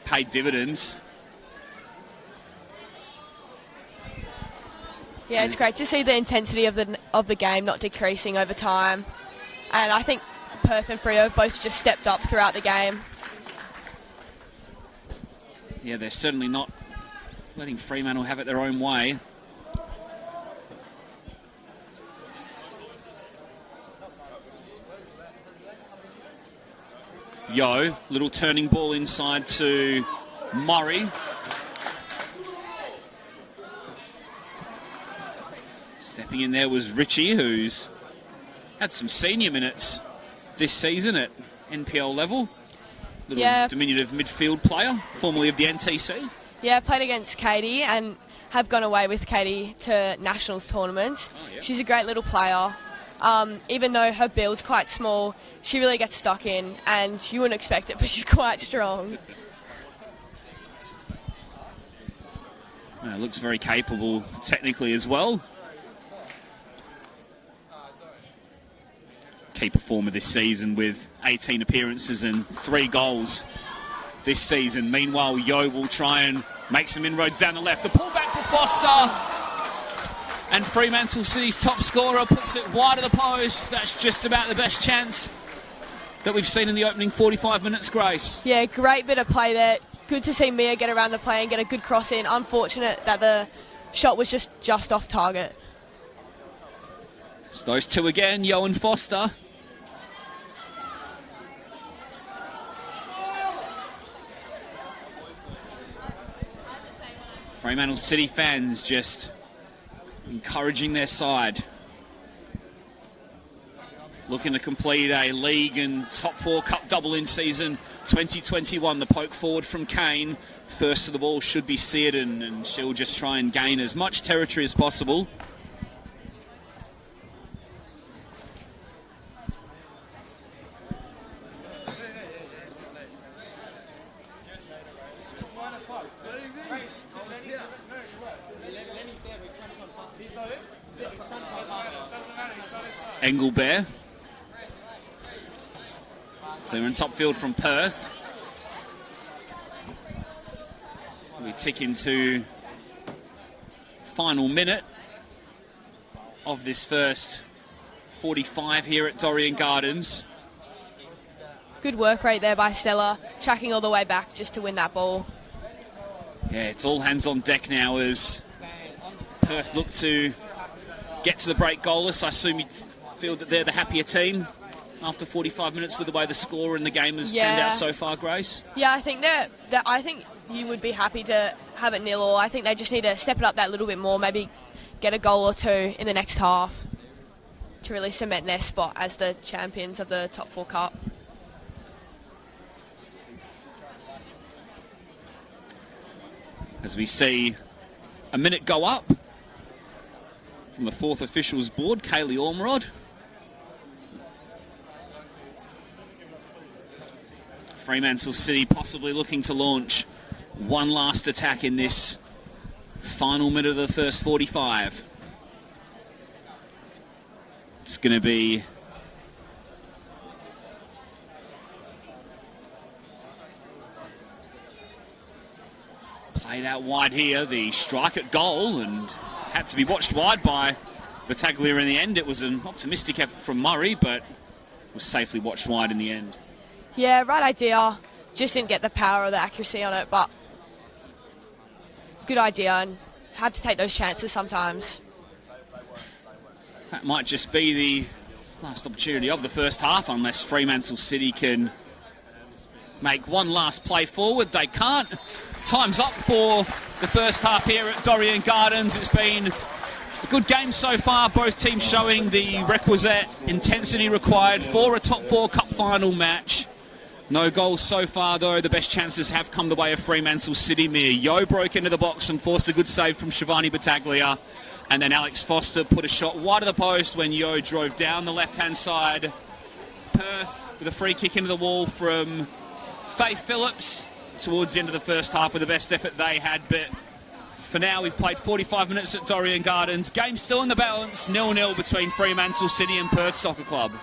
paid dividends. Yeah, it's great to see the intensity of the game not decreasing over time. And I think Perth and Freo have both just stepped up throughout the game. Yeah, they're certainly not letting Fremantle have it their own way. Yo, little turning ball inside to Murray. Stepping in there was Richie, who's had some senior minutes this season at NPL level. Little diminutive midfield player, formerly of the NTC. Yeah, played against Katie and have gone away with Katie to Nationals tournaments. Oh, yeah. She's a great little player. Even though her build's quite small, she really gets stuck in, and you wouldn't expect it, but she's quite strong. Looks very capable technically as well. Key performer this season with 18 appearances and 3 goals this season. Meanwhile, Yo will try and make some inroads down the left. The pullback for Foster. And Fremantle City's top scorer puts it wide of the post. That's just about the best chance that we've seen in the opening 45 minutes, Grace. Yeah, great bit of play there. Good to see Mia get around the play and get a good cross in. Unfortunate that the shot was just off target. It's those two again, Yo and Foster. Fremantle City fans just encouraging their side. Looking to complete a league and top 4 cup double in season 2021. The poke forward from Kane. First to the ball should be Searden, and she'll just try and gain as much territory as possible. Engelbert. Clearance upfield from Perth. We tick into final minute of this first 45 here at Dorrien Gardens. Good work rate there by Stella, tracking all the way back just to win that ball. Yeah, it's all hands on deck now as Perth look to get to the break goalless. I assume you'd feel that they're the happier team after 45 minutes with the way the score in the game has turned out so far, Grace. Yeah, I think I think you would be happy to have it 0-0. I think they just need to step it up that little bit more, maybe get a goal or 2 in the next half to really cement their spot as the champions of the top 4 cup. As we see a minute go up from the 4th officials board, Kaylee Ormerod. Fremantle City possibly looking to launch one last attack in this final minute of the first 45. It's going to be played out wide here. The strike at goal and had to be watched wide by Battaglia in the end. It was an optimistic effort from Murray, but was safely watched wide in the end. Yeah, right idea. Just didn't get the power or the accuracy on it, but good idea, and had to take those chances sometimes. That might just be the last opportunity of the first half, unless Fremantle City can make one last play forward. They can't. Time's up for the first half here at Dorrien Gardens. It's been a good game so far, both teams showing the requisite intensity required for a top 4 cup final match. No goals so far, though. The best chances have come the way of Fremantle City Mere. Yo broke into the box and forced a good save from Shivani Battaglia. And then Alex Foster put a shot wide of the post when Yo drove down the left-hand side. Perth with a free kick into the wall from Faith Phillips towards the end of the first half with the best effort they had. But for now, we've played 45 minutes at Dorrien Gardens. Game still in the balance, 0-0 between Fremantle City and Perth Soccer Club.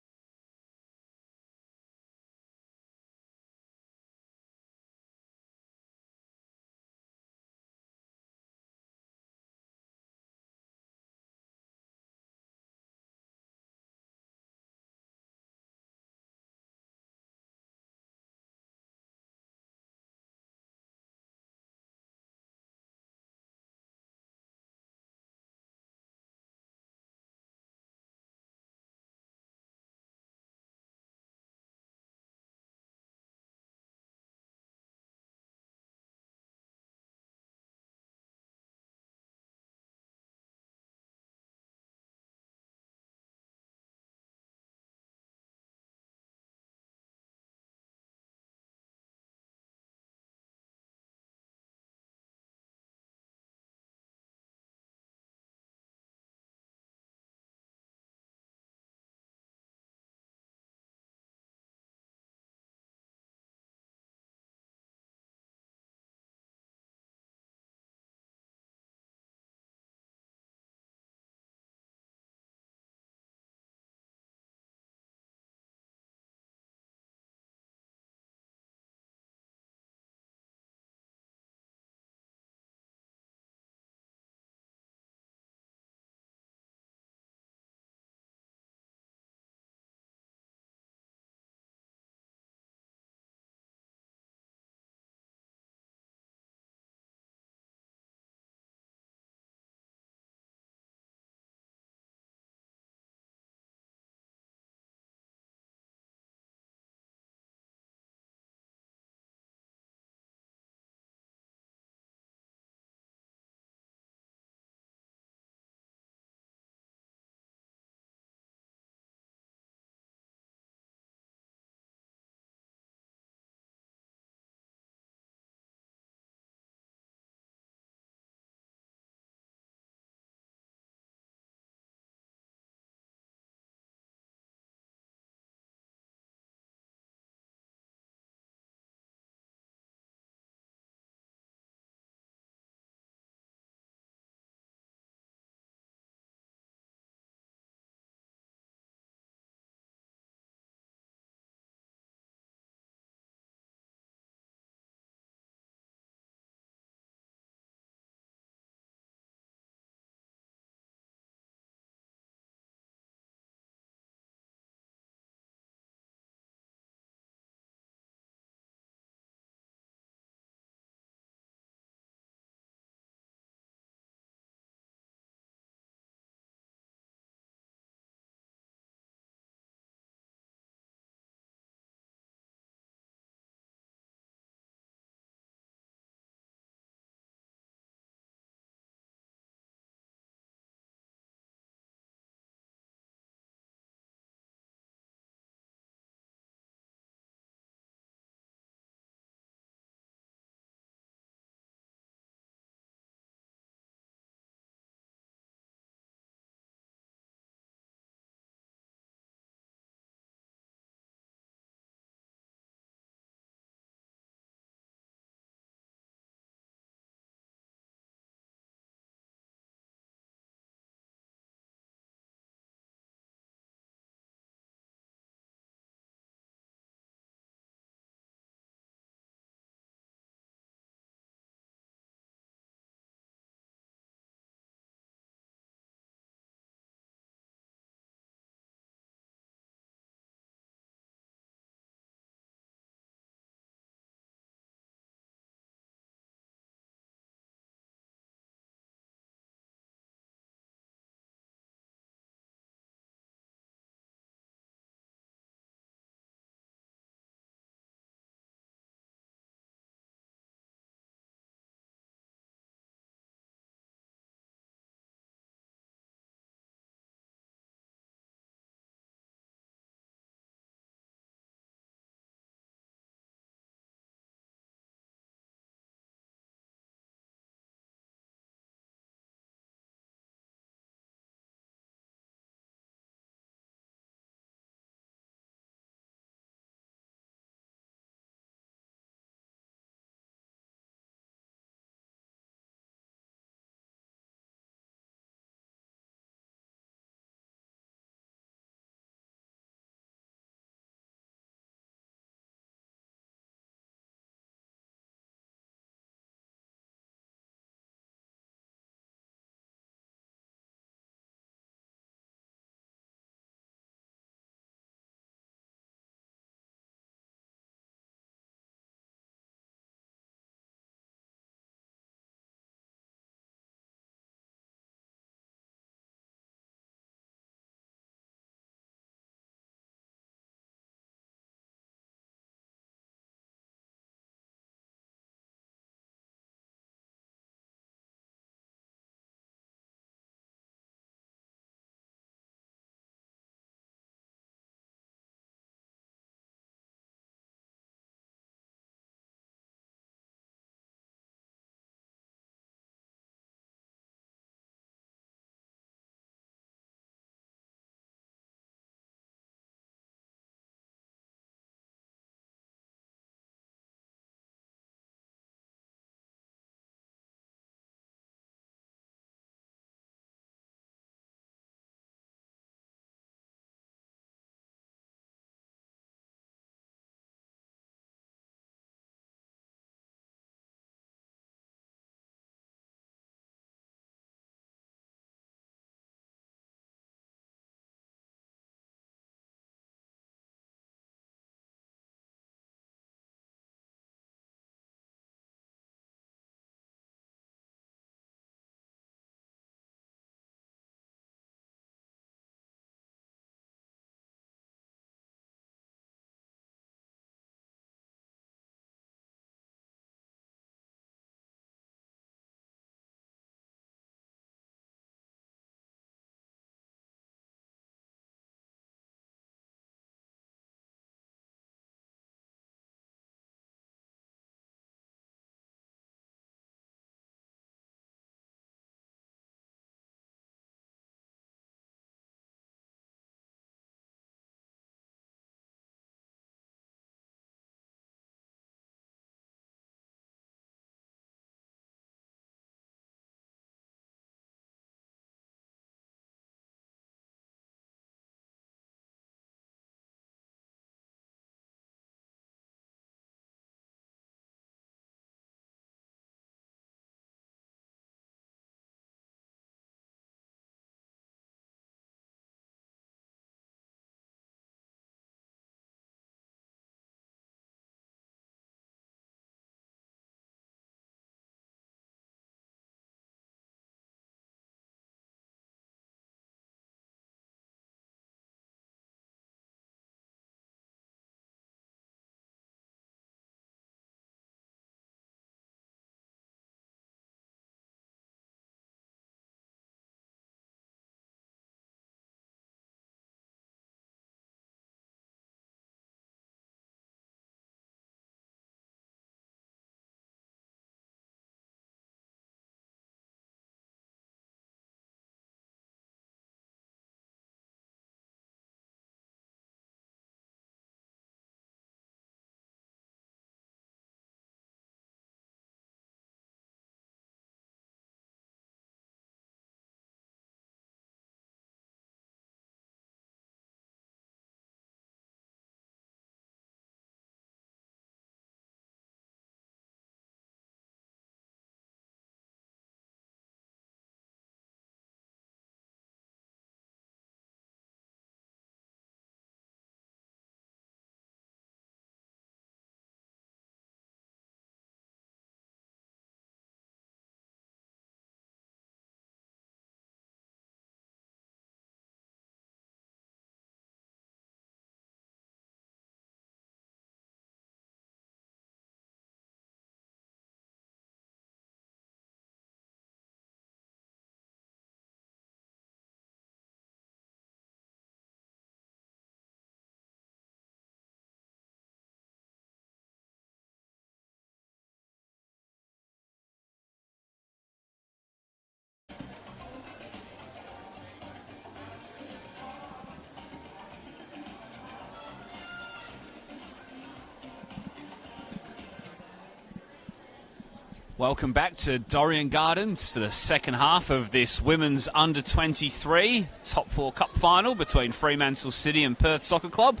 Welcome back to Dorrien Gardens for the second half of this women's under-23 top 4 cup final between Fremantle City and Perth Soccer Club.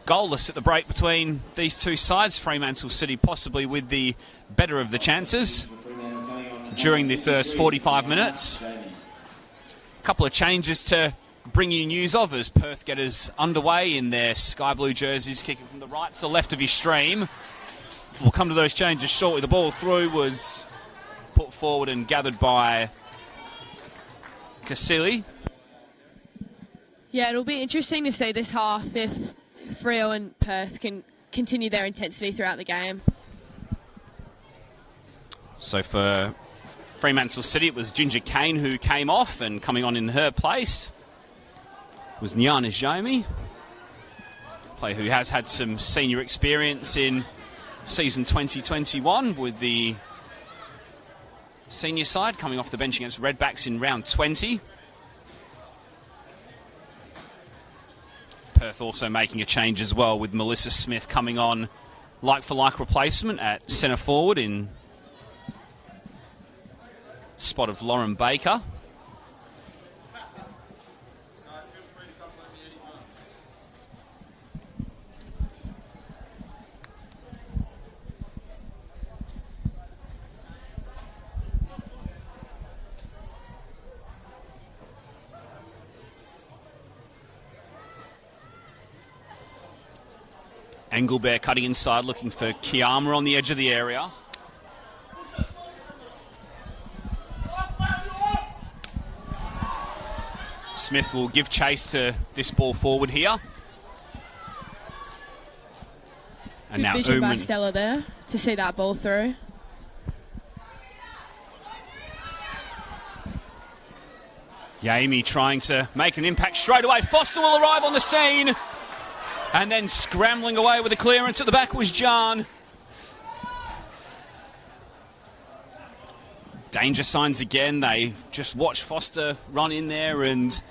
Goalless at the break between these two sides. Fremantle City possibly with the better of the chances during the first 45 minutes. A couple of changes to bring you news of as Perth get us underway in their sky blue jerseys, kicking from the right to the left of your stream. We'll come to those changes shortly. The ball through was put forward and gathered by Casilli. Yeah, it'll be interesting to see this half if Freo and Perth can continue their intensity throughout the game. So for Fremantle City, it was Ginger Kane who came off, and coming on in her place was Nyana Jomi, a player who has had some senior experience in season 2021 with the senior side, coming off the bench against Redbacks in round 20. Perth also making a change as well, with Melissa Smith coming on like-for-like replacement at centre forward in spot of Lauren Baker. Engelbert cutting inside, looking for Kiama on the edge of the area. Smith will give chase to this ball forward here. And Good now vision by Uman. Stella there to see that ball through. Yami trying to make an impact straight away. Foster will arrive on the scene. And then scrambling away with the clearance at the back was Jan. Danger signs again. They just watched Foster run in there, and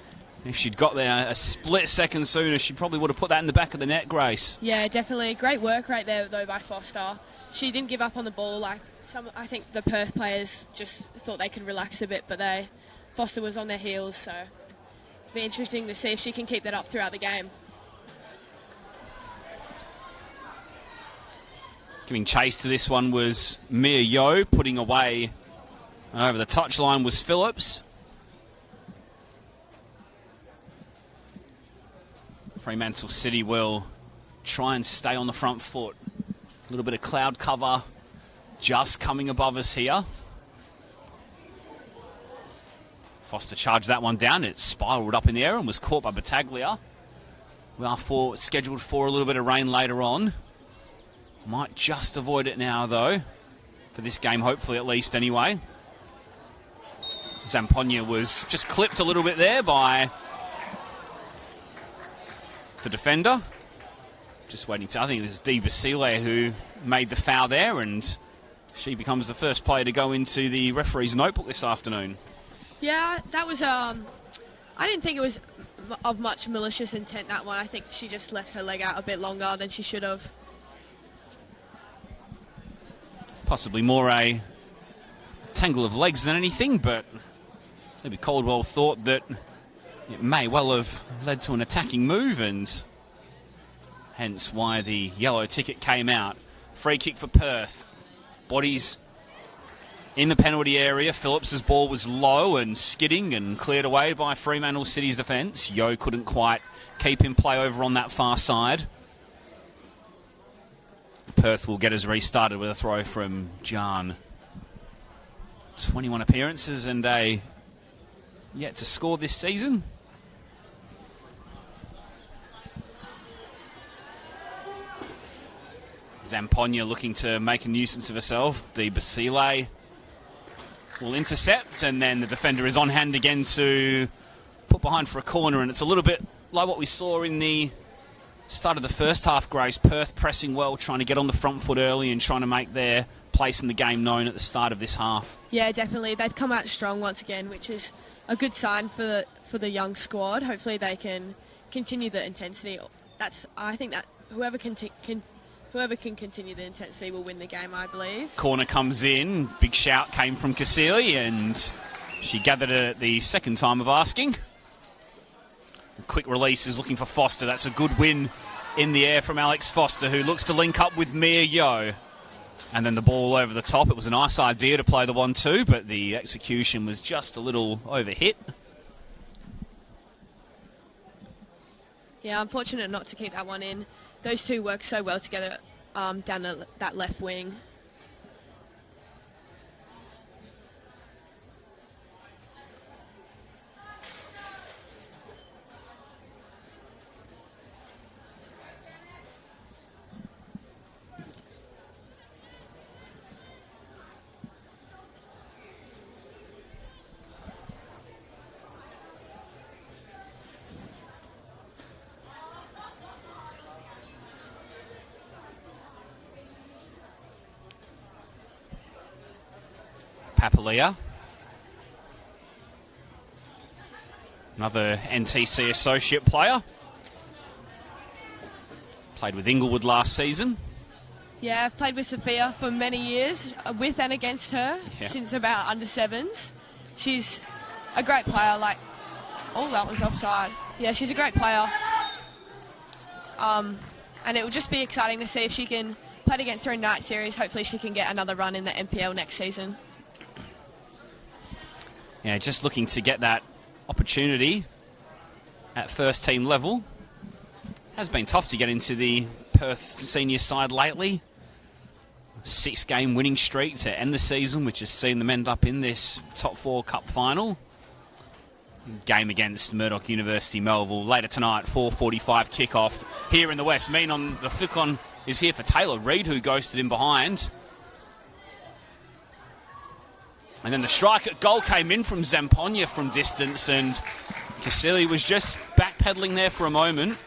if she'd got there a split second sooner, she probably would have put that in the back of the net, Grace. Yeah, definitely. Great work right there, though, by Foster. She didn't give up on the ball. I think the Perth players just thought they could relax a bit, but Foster was on their heels, so it'll be interesting to see if she can keep that up throughout the game. Giving chase to this one was Mia Yo, putting away, and over the touchline was Phillips. Fremantle City will try and stay on the front foot. A little bit of cloud cover just coming above us here. Foster charged that one down. It spiralled up in the air and was caught by Battaglia. We are scheduled for a little bit of rain later on. Might just avoid it now, though, for this game, hopefully at least anyway. Zamponia was just clipped a little bit there by the defender. Just waiting to, I think it was Dee Basile who made the foul there, and she becomes the first player to go into the referee's notebook this afternoon. Yeah, that was, I didn't think it was of much malicious intent, that one. I think she just left her leg out a bit longer than she should have. Possibly more a tangle of legs than anything, but maybe Caldwell thought that it may well have led to an attacking move, and hence why the yellow ticket came out. Free kick for Perth. Bodies in the penalty area. Phillips's ball was low and skidding and cleared away by Fremantle City's defence. Yo couldn't quite keep in play over on that far side. Perth will get us restarted with a throw from Jan. 21 appearances and a yet to score this season. Zamponia looking to make a nuisance of herself. Dee Basile will intercept, and then the defender is on hand again to put behind for a corner, and it's a little bit like what we saw in the start of the first half, Grace. Perth pressing well, trying to get on the front foot early and trying to make their place in the game known at the start of this half. Yeah, definitely. They've come out strong once again, which is a good sign for the young squad. Hopefully they can continue the intensity. I think that whoever can whoever can continue the intensity will win the game, I believe. Corner comes in. Big shout came from Cassili, and she gathered it at the second time of asking. Quick release is looking for Foster. That's a good win in the air from Alex Foster, who looks to link up with Mia Yo. And then the ball over the top. It was a nice idea to play the 1-2, but the execution was just a little overhit. Yeah, unfortunate not to keep that one in. Those two work so well together down that left wing. Papalia. Another NTC associate player. Played with Inglewood last season. Yeah, I've played with Sophia for many years, with and against her, since about under sevens. She's a great player, that one's offside. Yeah, she's a great player. And it will just be exciting to see if she can play against her in night series. Hopefully she can get another run in the NPL next season. Yeah, just looking to get that opportunity at first team level. Has been tough to get into the Perth senior side lately. 6-game winning streak to end the season, which has seen them end up in this top 4 cup final. Game against Murdoch University Melville later tonight, 4:45 kickoff here in the West. Mean on the flick on is here for Taylor Reid, who ghosted in behind. And then the strike at goal came in from Zamponia from distance, and Cassili was just backpedaling there for a moment.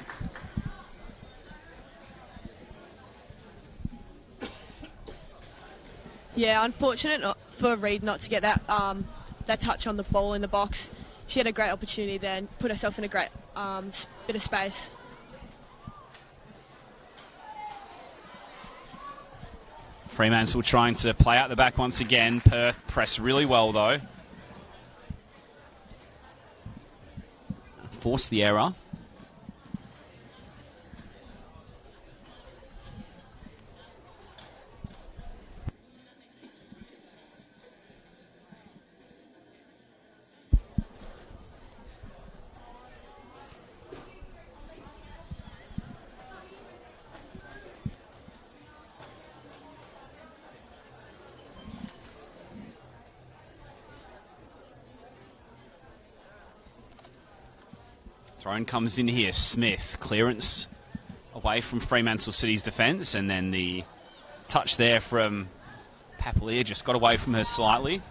Yeah, unfortunate for Reid not to get that touch on the ball in the box. She had a great opportunity there and put herself in a great bit of space. Fremantle trying to play out the back once again. Perth press really well though. Force the error. Thrown comes in here. Smith, clearance away from Fremantle City's defence, and then the touch there from Papalia just got away from her slightly.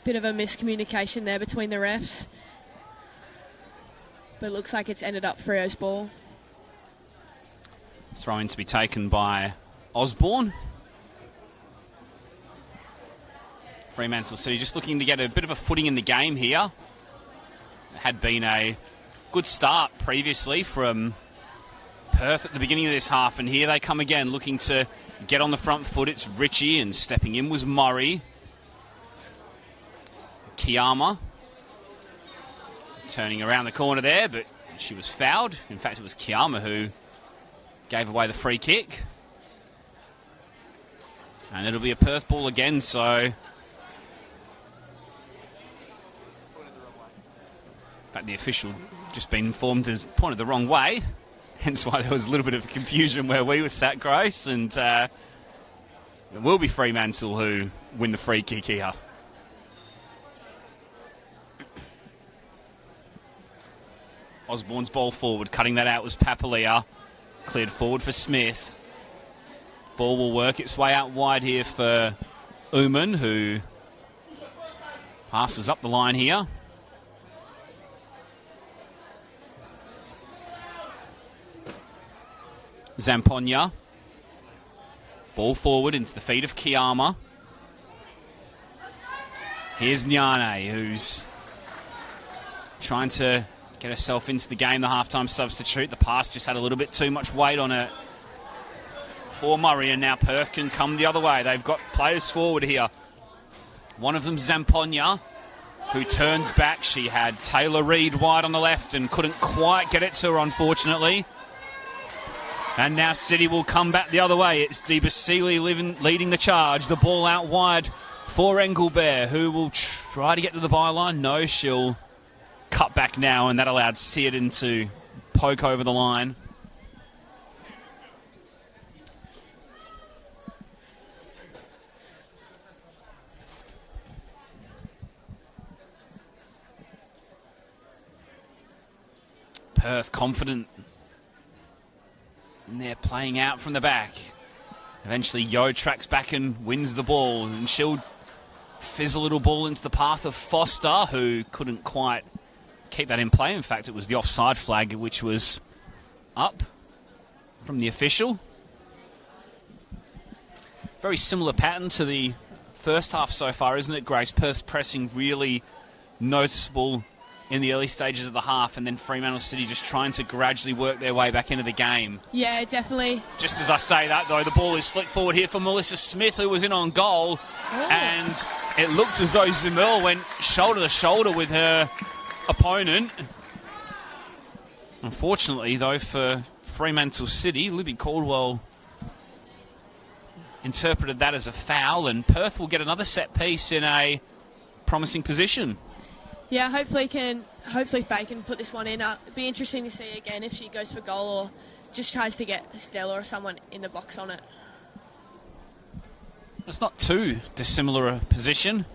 Bit of a miscommunication there between the refs. But it looks like it's ended up Freo's ball. Throw-in to be taken by Osborne. Fremantle City just looking to get a bit of a footing in the game here. It had been a good start previously from Perth at the beginning of this half, and here they come again looking to get on the front foot. It's Ritchie, and stepping in was Murray. Kiyama turning around the corner there, but she was fouled. In fact, it was Kiyama who gave away the free kick. And it'll be a Perth ball again, so... In fact, the official just been informed as pointed the wrong way. Hence why there was a little bit of confusion where we were sat, Grace. And it will be Fremantle who win the free kick here. Osborne's ball forward, cutting that out was Papalia. Cleared forward for Smith. Ball will work its way out wide here for Uman, who passes up the line here. Zamponia. Ball forward into the feet of Kiyama. Here's Nyane, who's trying to get herself into the game, the halftime substitute. The pass just had a little bit too much weight on it for Murray, and now Perth can come the other way. They've got players forward here. One of them, Zamponia, who turns back. She had Taylor Reid wide on the left and couldn't quite get it to her, unfortunately. And now City will come back the other way. It's Dee Basili leading the charge. The ball out wide for Engelbert, who will try to get to the byline. No, she'll cut back now, and that allowed Searden to poke over the line. Perth confident. And they're playing out from the back. Eventually, Yo tracks back and wins the ball. And she'll fizz a little ball into the path of Foster, who couldn't quite keep that in play. In fact, it was the offside flag, which was up from the official. Very similar pattern to the first half so far, isn't it, Grace? Perth's pressing really noticeable in the early stages of the half, and then Fremantle City just trying to gradually work their way back into the game. Yeah, definitely. Just as I say that, though, the ball is flicked forward here for Melissa Smith, who was in on goal, and it looked as though Zamel went shoulder to shoulder with her opponent. Unfortunately, though, for Fremantle City, Libby Caldwell interpreted that as a foul, and Perth will get another set piece in a promising position. Yeah, hopefully Faye can put this one in. It'd be interesting to see again if she goes for goal or just tries to get Stella or someone in the box on it. It's not too dissimilar a position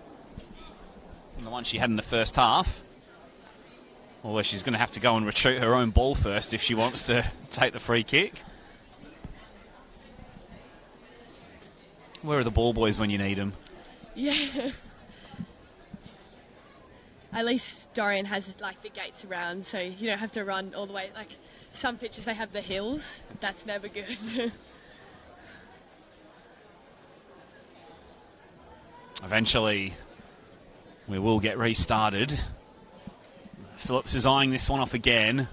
from the one she had in the first half. Although she's going to have to go and retrieve her own ball first if she wants to take the free kick. Where are the ball boys when you need them? Yeah. At least Dorian has like the gates around, so you don't have to run all the way. Like some pitches, they have the hills. That's never good. Eventually, we will get restarted. Phillips is eyeing this one off again.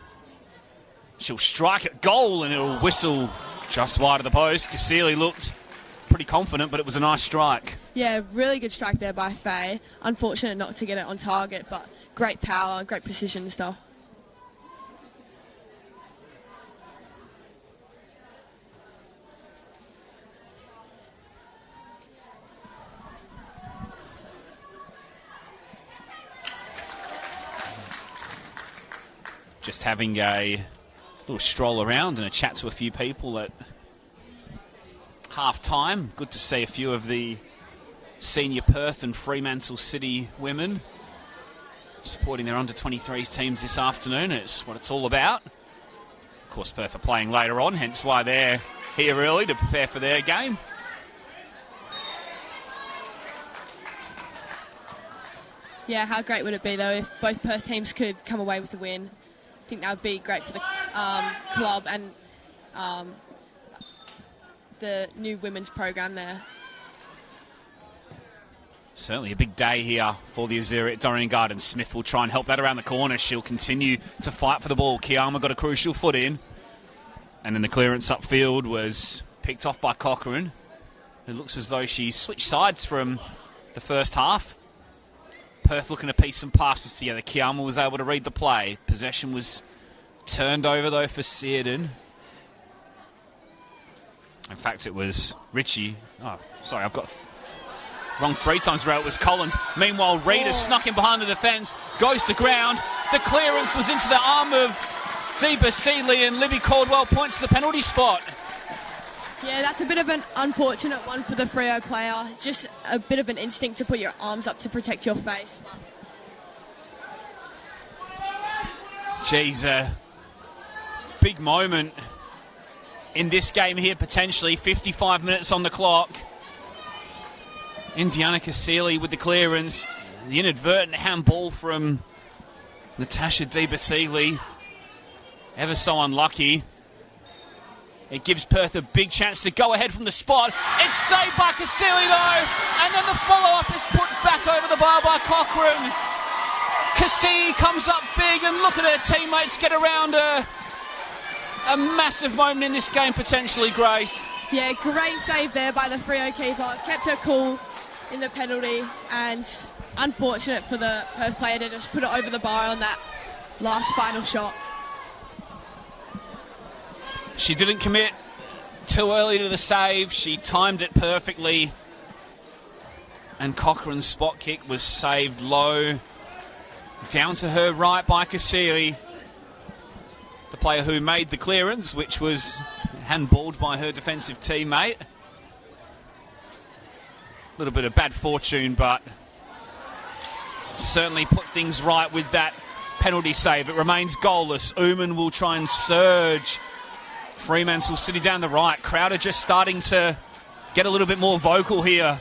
She'll strike at goal, and it'll whistle just wide of the post. Cassili looked pretty confident, but it was a nice strike. Yeah, really good strike there by Faye. Unfortunate not to get it on target, but great power, great precision and stuff. Just having a little stroll around and a chat to a few people at half-time. Good to see a few of the senior Perth and Fremantle City women supporting their under-23s teams this afternoon. It's what it's all about. Of course, Perth are playing later on, hence why they're here early to prepare for their game. Yeah, how great would it be, though, if both Perth teams could come away with a win? I think that would be great for the club and the new women's program there. Certainly a big day here for the Azura at Doreen Gardens. Smith will try and help that around the corner. She'll continue to fight for the ball. Kiyama got a crucial foot in. And then the clearance upfield was picked off by Cochrane. It looks as though she switched sides from the first half. Perth looking to piece some passes together. Kiyama was able to read the play. Possession was turned over, though, for Searden. In fact, it was Ritchie. Oh, sorry, I've got wrong three times where it was Collins. Meanwhile, Reid has snuck in behind the defence, goes to ground. The clearance was into the arm of Dee Basili, and Libby Caldwell points to the penalty spot. Yeah, that's a bit of an unfortunate one for the Freo player. It's just a bit of an instinct to put your arms up to protect your face. Geez, a big moment in this game here, potentially. 55 minutes on the clock. Indiana Cassili with the clearance. The inadvertent handball from Natasha DiBasile. Ever so unlucky. It gives Perth a big chance to go ahead from the spot. It's saved by Cassili though, and then the follow-up is put back over the bar by Cochrane. Cassili comes up big, and look at her teammates get around her. A massive moment in this game potentially, Grace. Yeah, great save there by the Freo keeper. Kept her cool in the penalty, and unfortunate for the Perth player to just put it over the bar on that last final shot. She didn't commit too early to the save. She timed it perfectly. And Cochrane's spot kick was saved low. Down to her right by Cassili, the player who made the clearance, which was handballed by her defensive teammate. A little bit of bad fortune, but certainly put things right with that penalty save. It remains goalless. Ooman will try and surge. Fremantle City down the right. Crowder just starting to get a little bit more vocal here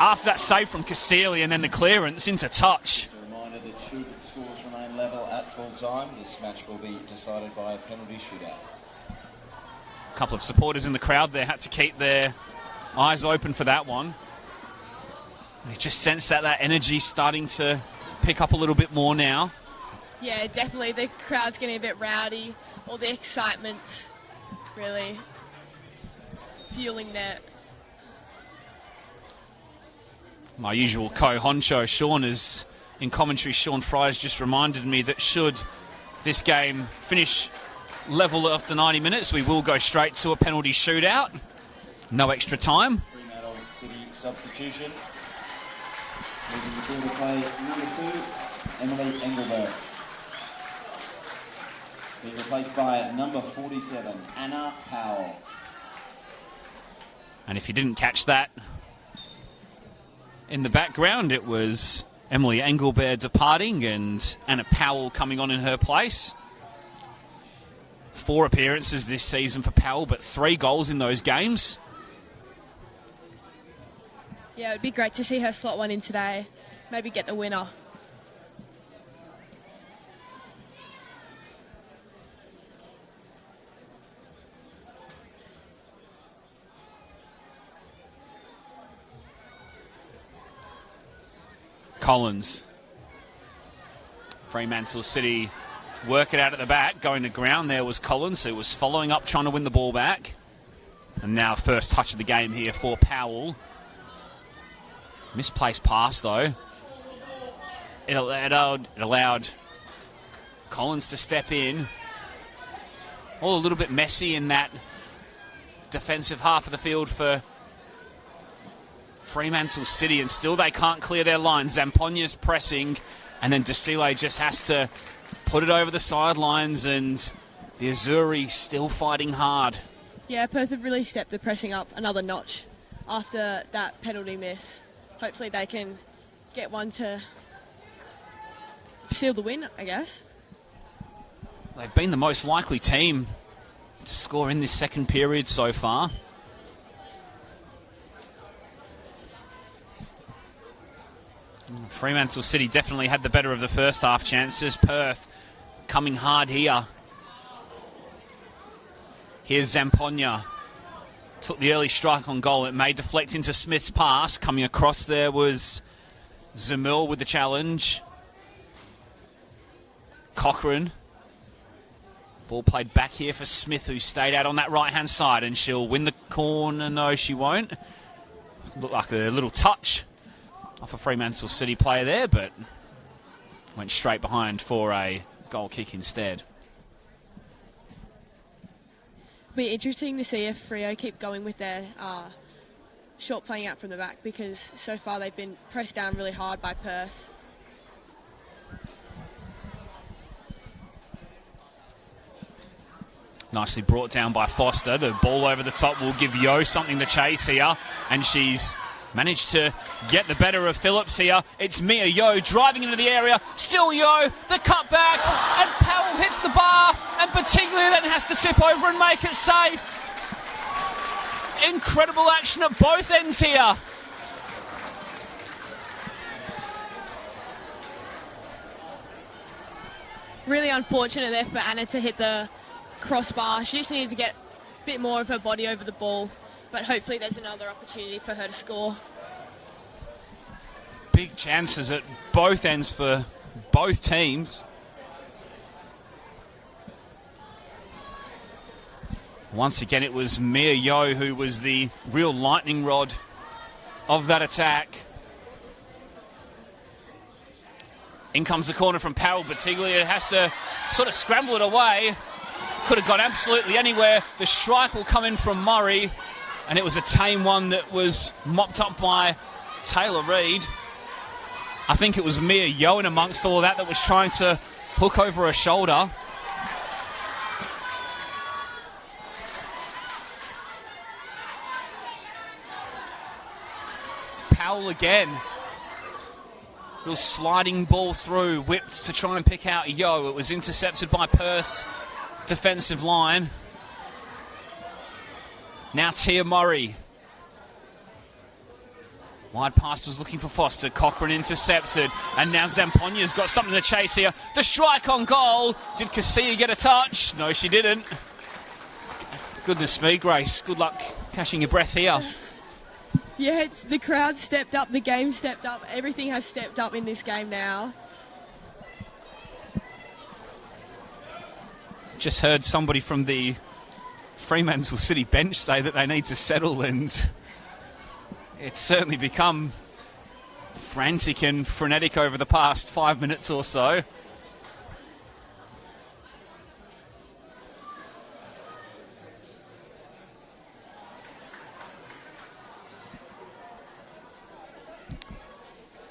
after that save from Cassili and then the clearance into touch. A reminder that should scores remain level at full time, this match will be decided by a penalty shootout. A couple of supporters in the crowd there had to keep their eyes open for that one. They just sense that energy starting to pick up a little bit more now. Yeah, definitely. The crowd's getting a bit rowdy. All the excitement really fueling that. My usual co-honcho, Sean, is in commentary. Sean Fry's just reminded me that should this game finish level after 90 minutes, we will go straight to a penalty shootout. No extra time. Fremantle City substitution. Moving the ball to play number 2, Emily Engelbert. Being replaced by number 47, Anna Powell. And if you didn't catch that, in the background it was Emily Engelbert departing and Anna Powell coming on in her place. 4 appearances this season for Powell, but 3 goals in those games. Yeah, it'd be great to see her slot one in today. Maybe get the winner. Collins. Fremantle City work it out at the back. Going to ground there was Collins, who was following up, trying to win the ball back. And now first touch of the game here for Powell. Misplaced pass, though. It allowed Collins to step in. All a little bit messy in that defensive half of the field for Fremantle City, and still they can't clear their line. Zampogna's pressing, and then Desile just has to put it over the sidelines, and the Azzurri still fighting hard. Yeah, Perth have really stepped the pressing up another notch after that penalty miss. Hopefully they can get one to seal the win, I guess. They've been the most likely team to score in this second period so far. Fremantle City definitely had the better of the first half chances. Perth coming hard here. Here's Zampogna. Took the early strike on goal. It may deflect into Smith's pass. Coming across there was Zamil with the challenge. Cochrane. Ball played back here for Smith, who stayed out on that right-hand side, and she'll win the corner. No, she won't. Looked like a little touch off a Fremantle City player there, but went straight behind for a goal kick instead. It'll be interesting to see if Freo keep going with their short playing out from the back, because so far they've been pressed down really hard by Perth. Nicely brought down by Foster. The ball over the top will give Yo something to chase here, and she's managed to get the better of Phillips here. It's Mia Yo driving into the area. Still Yo, the cutback, and Powell hits the bar, and Batiglia then has to tip over and make it safe. Incredible action at both ends here. Really unfortunate there for Anna to hit the crossbar. She just needed to get a bit more of her body over the ball, but hopefully there's another opportunity for her to score. Big chances at both ends for both teams. Once again, it was Mia Yo who was the real lightning rod of that attack. In comes the corner from Powell. Batiglia has to sort of scramble it away. Could have gone absolutely anywhere. The strike will come in from Murray, and it was a tame one that was mopped up by Taylor Reid. I think it was Mia Yo in amongst all that was trying to hook over her shoulder. Powell again. Little sliding ball through, whipped to try and pick out Yo. It was intercepted by Perth's defensive line. Now Tia Murray. Wide pass was looking for Foster. Cochrane intercepted. And now Zampogna's got something to chase here. The strike on goal. Did Casilla get a touch? No, she didn't. Goodness me, Grace. Good luck catching your breath here. Yeah, the crowd stepped up, the game stepped up, everything has stepped up in this game now. Just heard somebody from the Fremantle City bench say that they need to settle, and it's certainly become frantic and frenetic over the past 5 minutes or so.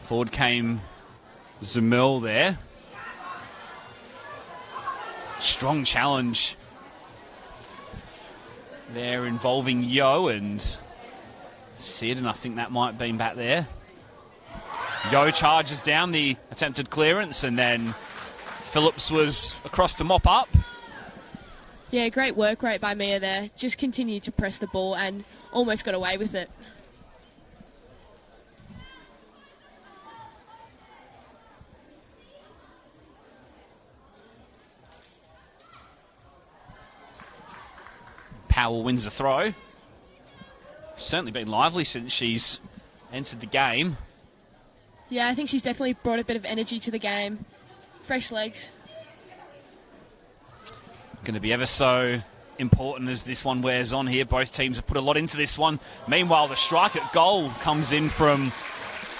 Forward came Zamil there. Strong challenge there involving Yo and Sid, and I think that might have been back there. Yo charges down the attempted clearance, and then Phillips was across to mop up. Yeah, great work rate by Mia there. Just continued to press the ball and almost got away with it. Powell wins the throw. Certainly been lively since she's entered the game. Yeah, I think she's definitely brought a bit of energy to the game. Fresh legs. Going to be ever so important as this one wears on here. Both teams have put a lot into this one. Meanwhile, the strike at goal comes in from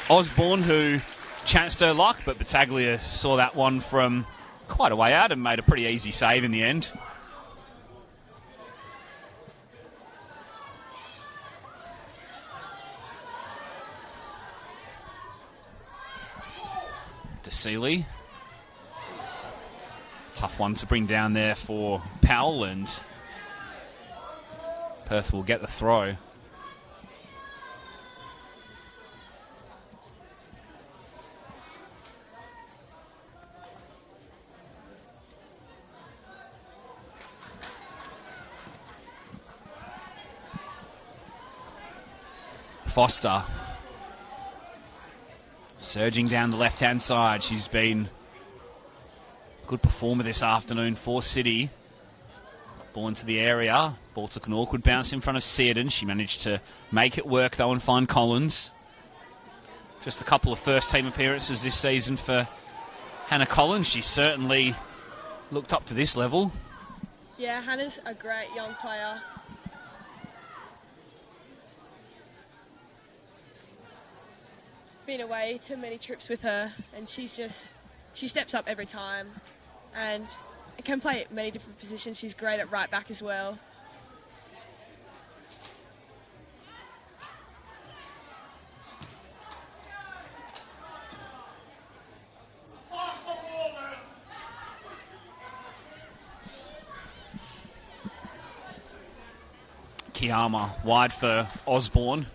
Osborne, who chanced her luck, but Battaglia saw that one from quite a way out and made a pretty easy save in the end. DeSeeley. Tough one to bring down there for Powell, and Perth will get the throw. Foster. Surging down the left-hand side. She's been a good performer this afternoon for City. Ball into the area. Ball took an awkward bounce in front of Searden. She managed to make it work, though, and find Collins. Just a couple of first-team appearances this season for Hannah Collins. She certainly looked up to this level. Yeah, Hannah's a great young player. Been away to many trips with her, and she steps up every time and can play at many different positions. She's great at right back as well. Kiyama wide for Osborne.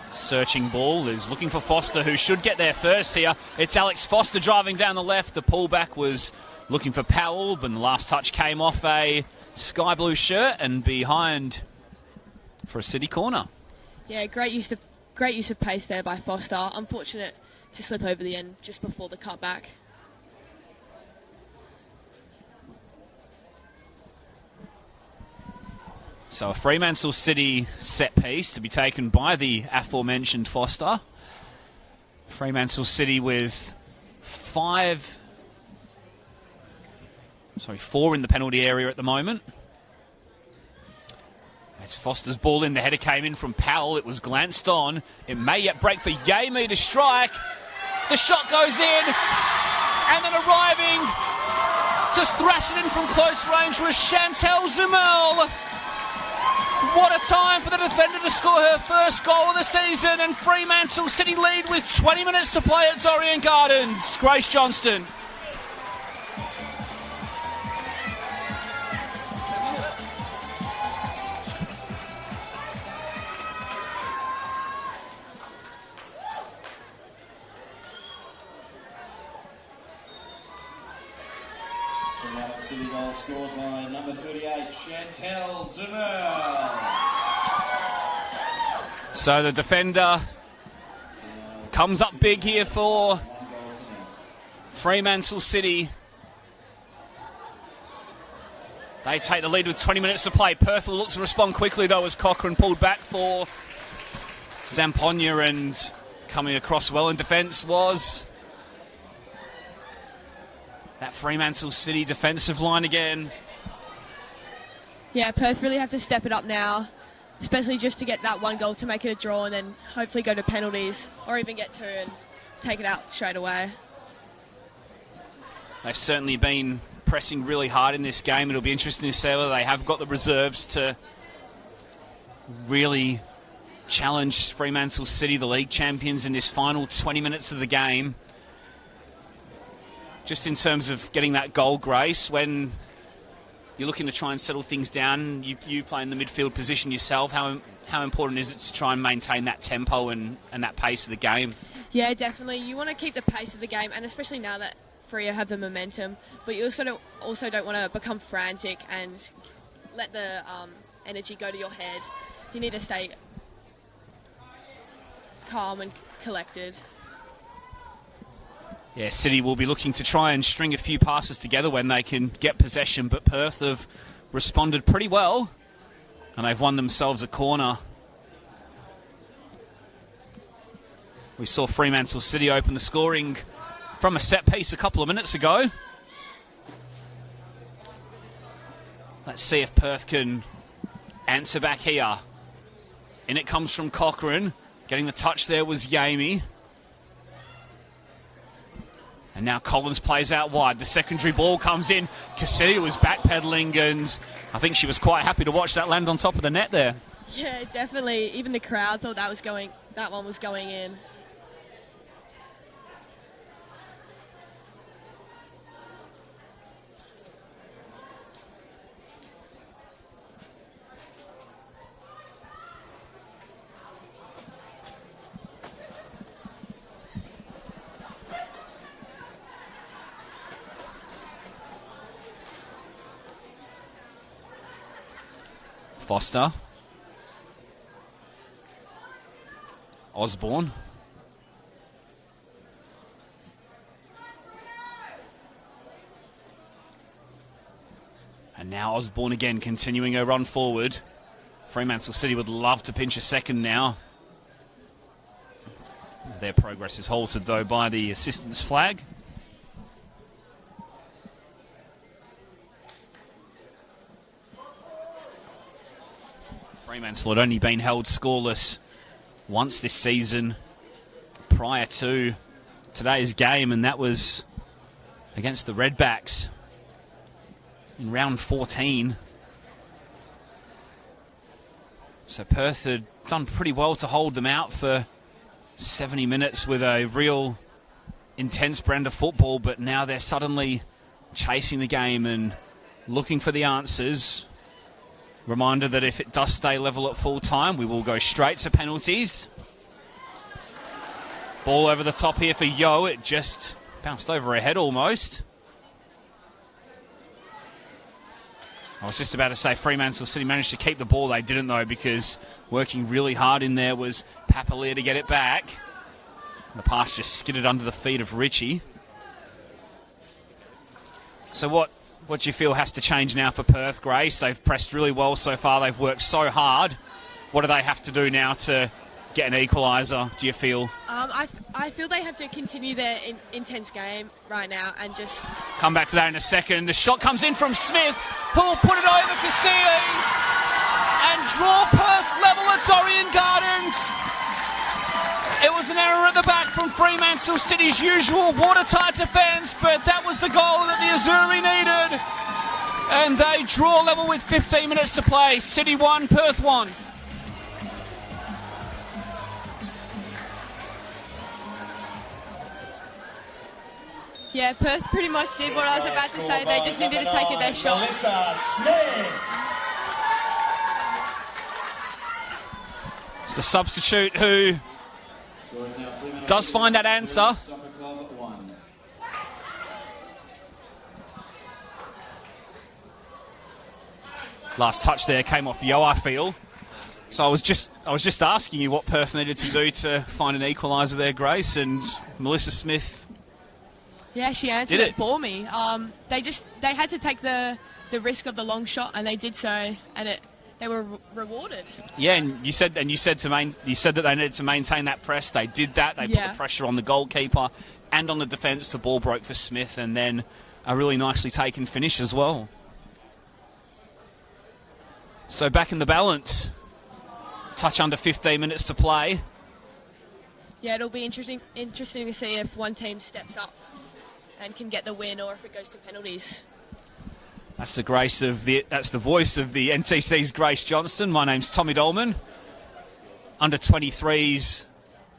Searching ball is looking for Foster, who should get there first here. It's Alex Foster driving down the left. The pullback was looking for Powell, but the last touch came off a sky blue shirt, and behind for a City corner. Yeah, great use of pace there by Foster. Unfortunate to slip over the end just before the cutback. So a Fremantle City set piece to be taken by the aforementioned Foster. Fremantle City with 4 in the penalty area at the moment. It's Foster's ball in. The header came in from Powell. It was glanced on. It may yet break for Yamey to strike. The shot goes in. And then arriving to thrash it in from close range was Chantel Zumel. What a time for the defender to score her first goal of the season, and Fremantle City lead with 20 minutes to play at Dorrien Gardens. Grace Johnston. City goal scored by number 38, Chantel Zumel. So the defender comes up big here for Fremantle City. They take the lead with 20 minutes to play. Perth will look to respond quickly, though, as Cochrane pulled back for Zamponia, and coming across well in defence was that Fremantle City defensive line again. Yeah, Perth really have to step it up now, especially just to get that one goal to make it a draw and then hopefully go to penalties or even get 2 and take it out straight away. They've certainly been pressing really hard in this game. It'll be interesting to see whether they have got the reserves to really challenge Fremantle City, the league champions, in this final 20 minutes of the game. Just in terms of getting that goal, Grace, when you're looking to try and settle things down, you play in the midfield position yourself, how important is it to try and maintain that tempo and that pace of the game? Yeah, definitely. You want to keep the pace of the game, and especially now that Freo have the momentum, but you also don't want to become frantic and let the energy go to your head. You need to stay calm and collected. Yeah, City will be looking to try and string a few passes together when they can get possession, but Perth have responded pretty well, and they've won themselves a corner. We saw Fremantle City open the scoring from a set piece a couple of minutes ago. Let's see if Perth can answer back here. In it comes from Cochrane. Getting the touch there was Yamey. And now Collins plays out wide. The secondary ball comes in. Casilia was backpedaling, and I think she was quite happy to watch that land on top of the net there. Yeah, definitely. Even the crowd thought that one was going in. Foster. Osborne. And now Osborne again continuing her run forward. Fremantle City would love to pinch a second now. Their progress is halted though by the assistance flag. Fremantle had only been held scoreless once this season prior to today's game, and that was against the Redbacks in round 14. So Perth had done pretty well to hold them out for 70 minutes with a real intense brand of football, but now they're suddenly chasing the game and looking for the answers. Reminder that if it does stay level at full time, we will go straight to penalties. Ball over the top here for Yo. It just bounced over her head almost. I was just about to say Fremantle City managed to keep the ball. They didn't, though, because working really hard in there was Papalia to get it back. The pass just skidded under the feet of Richie. So what do you feel has to change now for Perth, Grace? They've pressed really well so far. They've worked so hard. What do they have to do now to get an equaliser, do you feel? I feel they have to continue their intense game right now and just... Come back to that in a second. The shot comes in from Smith, who'll put it over Kasei and draw Perth level at Dorrien Gardens. It was an error at the back from Fremantle City's usual watertight defence, but that was the goal that the Azzurri needed. And they draw level with 15 minutes to play. City 1, Perth 1. Yeah, Perth pretty much did what I was about to say. They just needed to take their shots. It's the substitute who does find that answer. Last touch there came off Yo, I feel. So I was just asking you what Perth needed to do to find an equaliser there, Grace, and Melissa Smith. Yeah, she answered it for me. They had to take the risk of the long shot, and they did so, and they were rewarded. Yeah, and you said that they needed to maintain that press. They did that. They put the pressure on the goalkeeper and on the defence. The ball broke for Smith, and then a really nicely taken finish as well. So back in the balance. Touch under 15 minutes to play. Yeah, it'll be interesting to see if one team steps up and can get the win, or if it goes to penalties. That's the voice of the NTC's Grace Johnston. My name's Tommy Dolman. Under 23s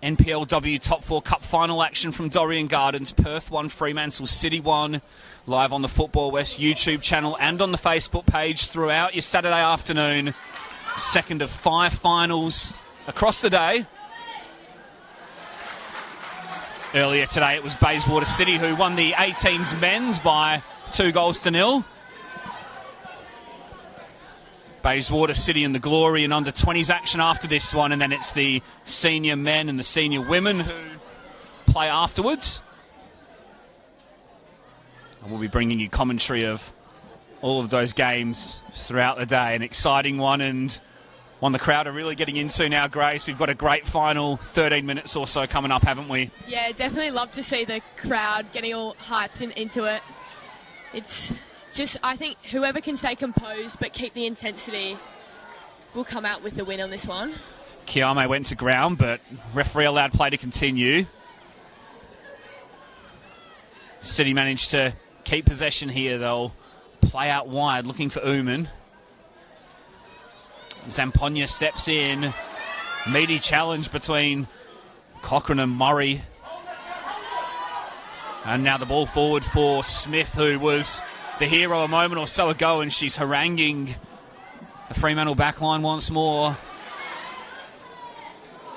NPLW Top 4 Cup final action from Dorrien Gardens. Perth 1, Fremantle City 1. Live on the Football West YouTube channel and on the Facebook page throughout your Saturday afternoon. Second of 5 finals across the day. Earlier today it was Bayswater City who won the 18s men's by 2-0. Bayswater City in the glory and under 20s action after this one, and then it's the senior men and the senior women who play afterwards. And we'll be bringing you commentary of all of those games throughout the day. An exciting one, and one the crowd are really getting into now, Grace. We've got a great final 13 minutes or so coming up, haven't we? Yeah, definitely love to see the crowd getting all hyped into it. It's just, I think whoever can stay composed but keep the intensity will come out with the win on this one. Kiame went to ground, but referee allowed play to continue. City managed to keep possession here. They'll play out wide, looking for Uman. Zamponia steps in. Meaty challenge between Cochrane and Murray. And now the ball forward for Smith, who was the hero a moment or so ago, and she's haranguing the Fremantle backline once more.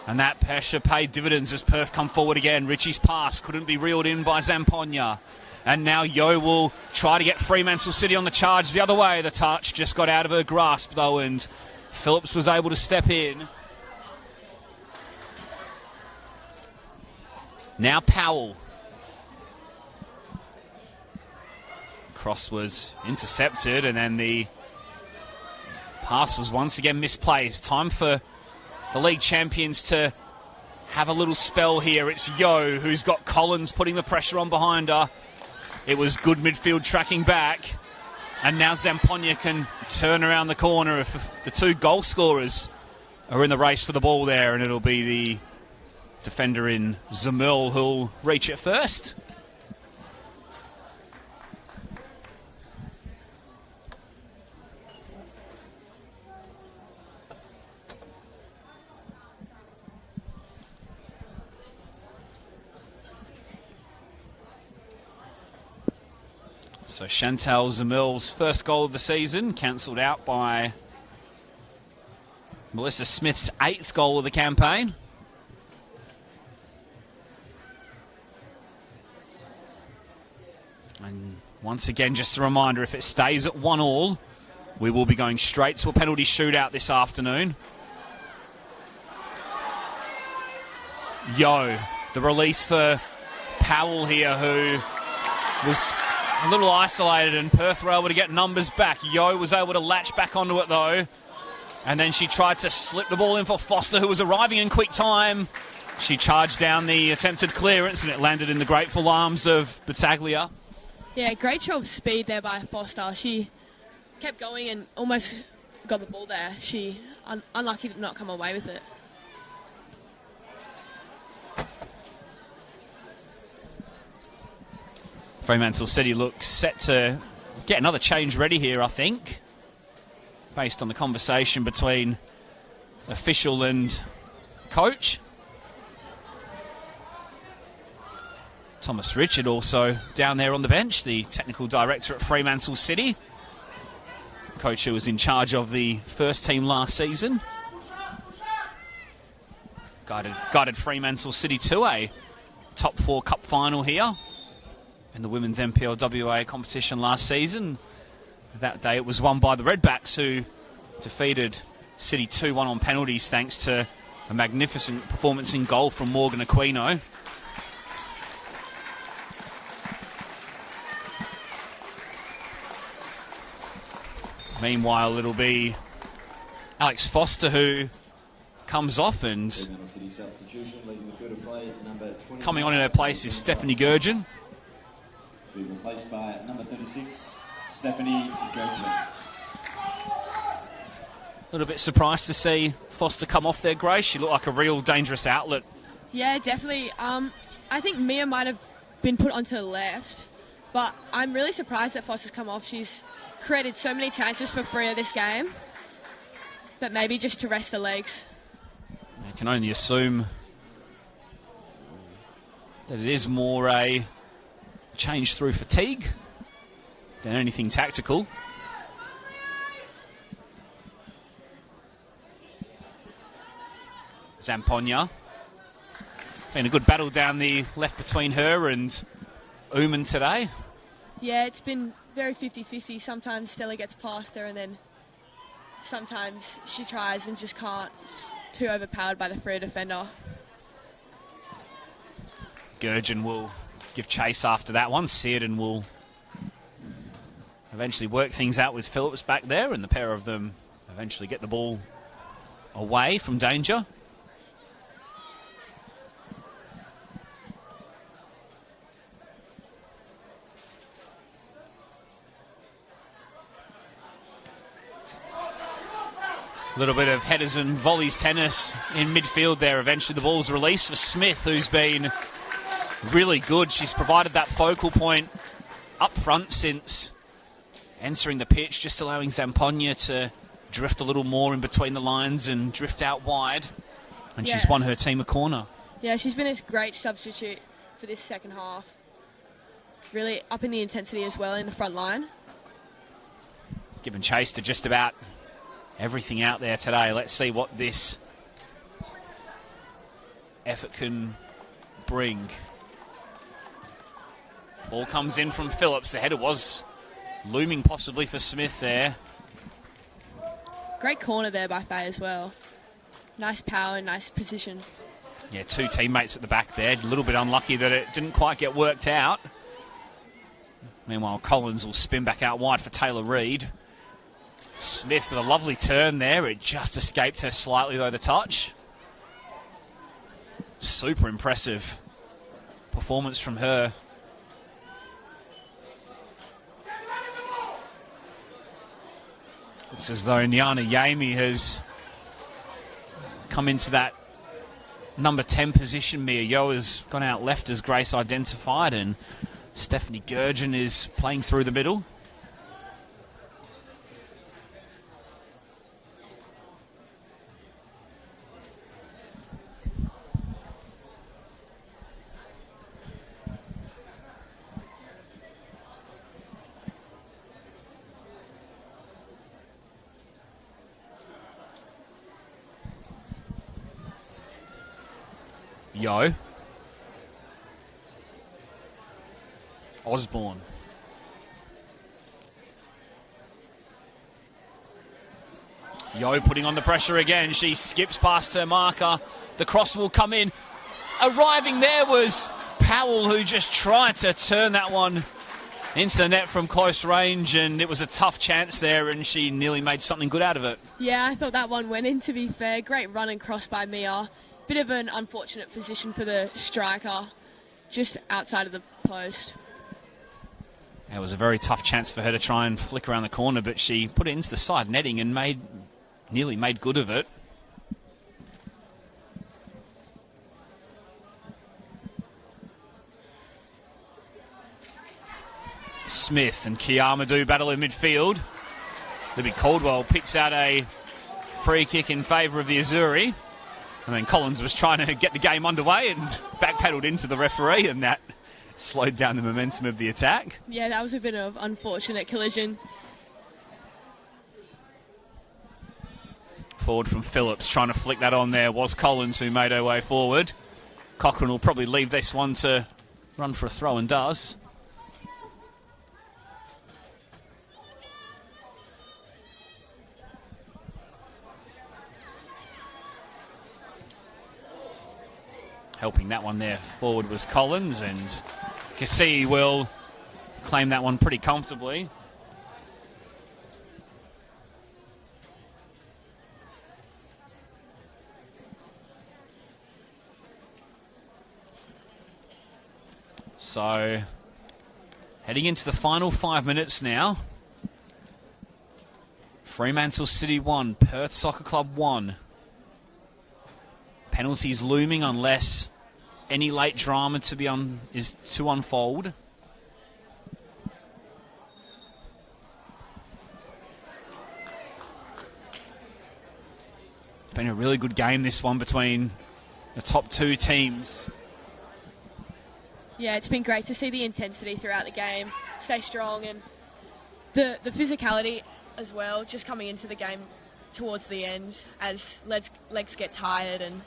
And that pressure paid dividends as Perth come forward again. Richie's pass couldn't be reeled in by Zamponia. And now Yo will try to get Fremantle City on the charge the other way. The touch just got out of her grasp, though, and Phillips was able to step in. Now Powell. Cross was intercepted, and then the pass was once again misplaced. Time for the league champions to have a little spell here. It's Yo who's got Collins putting the pressure on behind her. It was good midfield tracking back. And now Zamponia can turn around the corner if the two goal scorers are in the race for the ball there, and it'll be the defender in Zamil who'll reach it first. So Chantal Zamil's first goal of the season, cancelled out by Melissa Smith's 8th goal of the campaign. And once again, just a reminder, if it stays at 1-1, We will be going straight to a penalty shootout this afternoon. Yo, the release for Powell here, who was a little isolated, and Perth were able to get numbers back. Yo was able to latch back onto it, though. And then she tried to slip the ball in for Foster, who was arriving in quick time. She charged down the attempted clearance, and it landed in the grateful arms of Battaglia. Yeah, great show of speed there by Foster. She kept going and almost got the ball there. She unlucky to not come away with it. Fremantle City looks set to get another change ready here, I think, based on the conversation between official and coach. Thomas Richard also down there on the bench, the technical director at Fremantle City. Coach who was in charge of the first team last season. Guided Fremantle City to a top 4 cup final here in the women's NPLW competition last season. That day it was won by the Redbacks, who defeated City 2-1 on penalties thanks to a magnificent performance in goal from Morgan Aquino. Meanwhile, it'll be Alex Foster who comes off, and coming on in her place is Stephanie Gurgeon. Being replaced by number 36, Stephanie Gurgeon. A little bit surprised to see Foster come off there, Grace. She looked like a real dangerous outlet. Yeah, definitely. I think Mia might have been put onto the left, but I'm really surprised that Foster's come off. She's created so many chances for Freo this game, but maybe just to rest the legs. I can only assume that it is more a change through fatigue than anything tactical. Zamponia. Been a good battle down the left between her and Uman today. Yeah, it's been very 50-50. Sometimes Stella gets past her, and then sometimes she tries and just can't. Too overpowered by the Freo defender. Gurgeon will give chase after that one. Searden will eventually work things out with Phillips back there, and the pair of them eventually get the ball away from danger. A little bit of headers and volleys tennis in midfield there. Eventually the ball's released for Smith, who's been really good. She's provided that focal point up front since entering the pitch, just allowing Zamponia to drift a little more in between the lines and drift out wide. And she's won her team a corner. Yeah, she's been a great substitute for this second half. Really upping the intensity as well in the front line. Given chase to just about everything out there today. Let's see what this effort can bring. Ball comes in from Phillips. The header was looming possibly for Smith there. Great corner there by Faye as well. Nice power and nice position. Yeah, 2 teammates at the back there. A little bit unlucky that it didn't quite get worked out. Meanwhile, Collins will spin back out wide for Taylor Reid. Smith with a lovely turn there. It just escaped her slightly, though, the touch. Super impressive performance from her. Looks as though Nyana Yami has come into that number 10 position. Mia Yo has gone out left as Grace identified, and Stephanie Gurgeon is playing through the middle. Yo. Osborne. Yo putting on the pressure again. She skips past her marker. The cross will come in. Arriving there was Powell, who just tried to turn that one into the net from close range, and it was a tough chance there, and she nearly made something good out of it. Yeah, I thought that one went in, to be fair. Great run and cross by Mia. Bit of an unfortunate position for the striker, just outside of the post. It was a very tough chance for her to try and flick around the corner, but she put it into the side netting and nearly made good of it. Smith and Kiyama do battle in midfield. Libby Caldwell picks out a free kick in favour of the Azzurri. And then Collins was trying to get the game underway and backpedaled into the referee, and that slowed down the momentum of the attack. Yeah, that was a bit of unfortunate collision. Forward from Phillips, trying to flick that on there was Collins, who made her way forward. Cochrane will probably leave this one to run for a throw, and does. Helping that one there forward was Collins, and Cassie will claim that one pretty comfortably. So, heading into the final 5 minutes now. Fremantle City 1, Perth Soccer Club 1. Penalties looming unless any late drama is to unfold. Been a really good game, this one, between the top two teams. Yeah, it's been great to see the intensity throughout the game, stay strong, and the physicality as well, just coming into the game towards the end as legs get tired and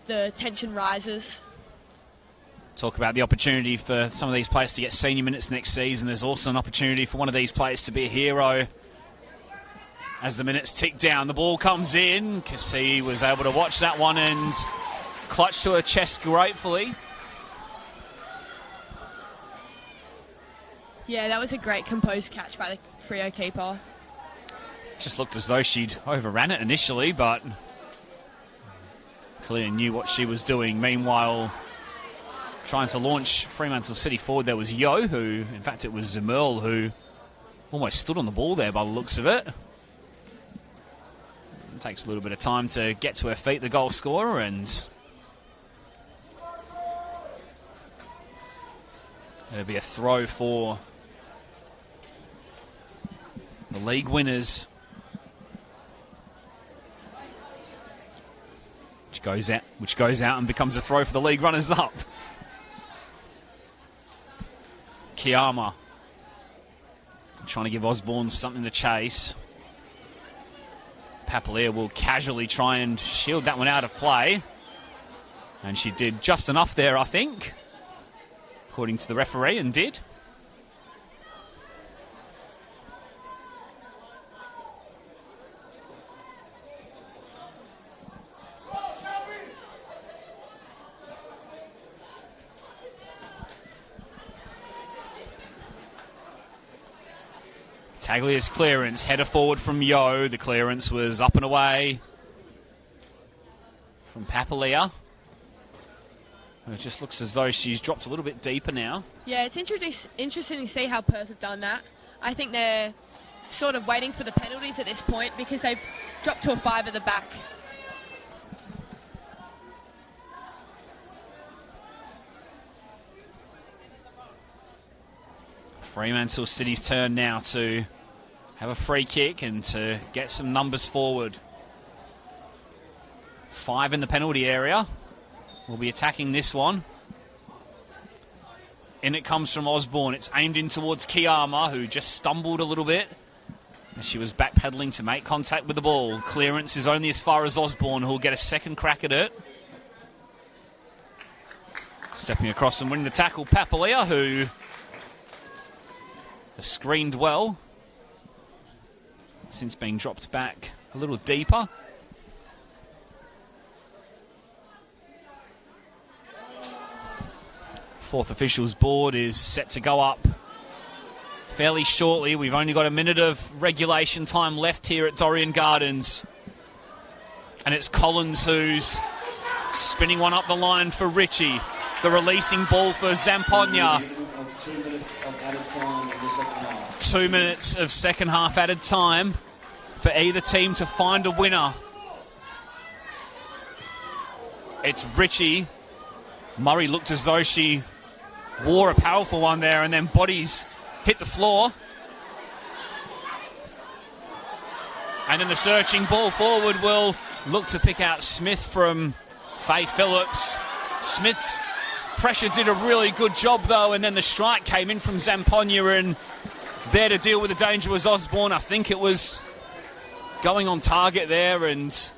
the tension rises. Talk about the opportunity for some of these players to get senior minutes next season. There's also an opportunity for one of these players to be a hero. As the minutes tick down, the ball comes in. Cassie was able to watch that one and clutch to her chest gratefully. Yeah, that was a great composed catch by the Freo keeper. Just looked as though she'd overran it initially, but clearly knew what she was doing. Meanwhile, trying to launch Fremantle City forward, there was Yo, who, in fact, it was Zemerl, who almost stood on the ball there by the looks of it. It takes a little bit of time to get to her feet, the goal scorer, and it'll be a throw for the league winners. Which goes out and becomes a throw for the league runners-up. Kiyama trying to give Osborne something to chase. Papalia will casually try and shield that one out of play. And she did just enough there, I think, according to the referee, and did. Taglia's clearance, header forward from Yo. The clearance was up and away from Papalia. It just looks as though she's dropped a little bit deeper now. Yeah, it's interesting to see how Perth have done that. I think they're sort of waiting for the penalties at this point because they've dropped to a 5 at the back. Fremantle City's turn now to have a free kick and to get some numbers forward. 5 in the penalty area. We'll be attacking this one. In it comes from Osborne. It's aimed in towards Kiyama, who just stumbled a little bit as she was backpedaling to make contact with the ball. Clearance is only as far as Osborne, who will get a second crack at it. Stepping across and winning the tackle, Papalia, who has screened well since being dropped back a little deeper. Fourth officials board is set to go up fairly shortly. We've only got a minute of regulation time left here at Dorrien Gardens. And it's Collins who's spinning one up the line for Ritchie. The releasing ball for Zampogna. 2 minutes of second half added time for either team to find a winner. It's Ritchie. Murray looked as though she wore a powerful one there, and then bodies hit the floor. And then the searching ball forward will look to pick out Smith from Faye Phillips. Smith's pressure did a really good job though, and then the strike came in from Zampogna, and there to deal with the danger was Osborne. I think it was going on target there, and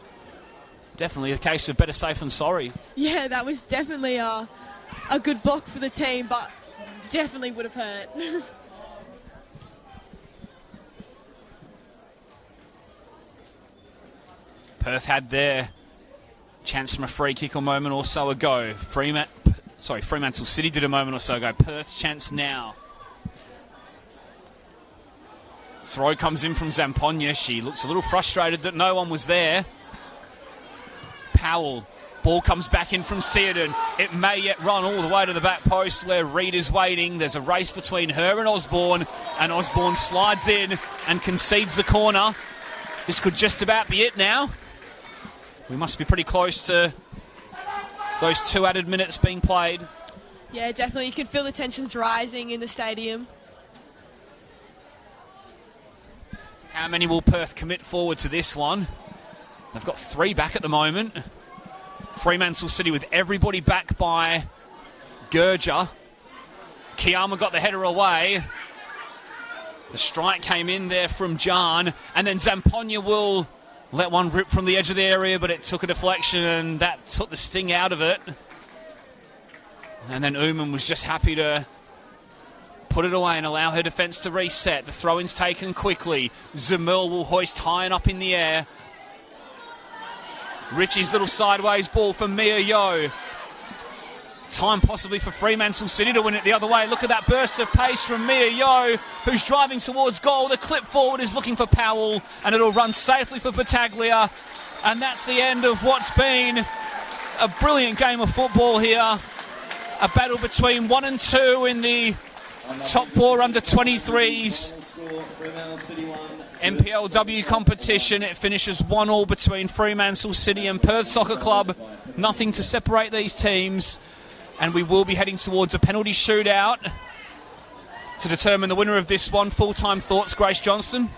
definitely a case of better safe than sorry. Yeah, that was definitely a good block for the team, but definitely would have hurt. Perth had their chance from a free kick a moment or so ago. Fremantle City did a moment or so ago. Perth's chance now. Throw comes in from Zampogna. She looks a little frustrated that no one was there. Powell. Ball comes back in from Searden. It may yet run all the way to the back post where Reid is waiting. There's a race between her and Osborne slides in and concedes the corner. This could just about be it now. We must be pretty close to those 2 added minutes being played. Yeah, definitely. You can feel the tensions rising in the stadium. How many will Perth commit forward to this one? They've got 3 back at the moment. Fremantle City with everybody back by Gurja. Kiyama got the header away. The strike came in there from Jan, and then Zampogna will let one rip from the edge of the area, but it took a deflection and that took the sting out of it. And then Uman was just happy to put it away and allow her defence to reset. The throw-in's taken quickly. Zamil will hoist high and up in the air. Ritchie's little sideways ball for Mia Yo. Time possibly for Fremantle City to win it the other way. Look at that burst of pace from Mia Yo, who's driving towards goal. The clip forward is looking for Powell, and it'll run safely for Battaglia. And that's the end of what's been a brilliant game of football here. A battle between 1 and 2 in the top 4 under 23s. NPLW competition. It finishes 1-1 between Fremantle City and Perth Soccer Club. Nothing to separate these teams. And we will be heading towards a penalty shootout to determine the winner of this one. Full-time thoughts, Grace Johnston?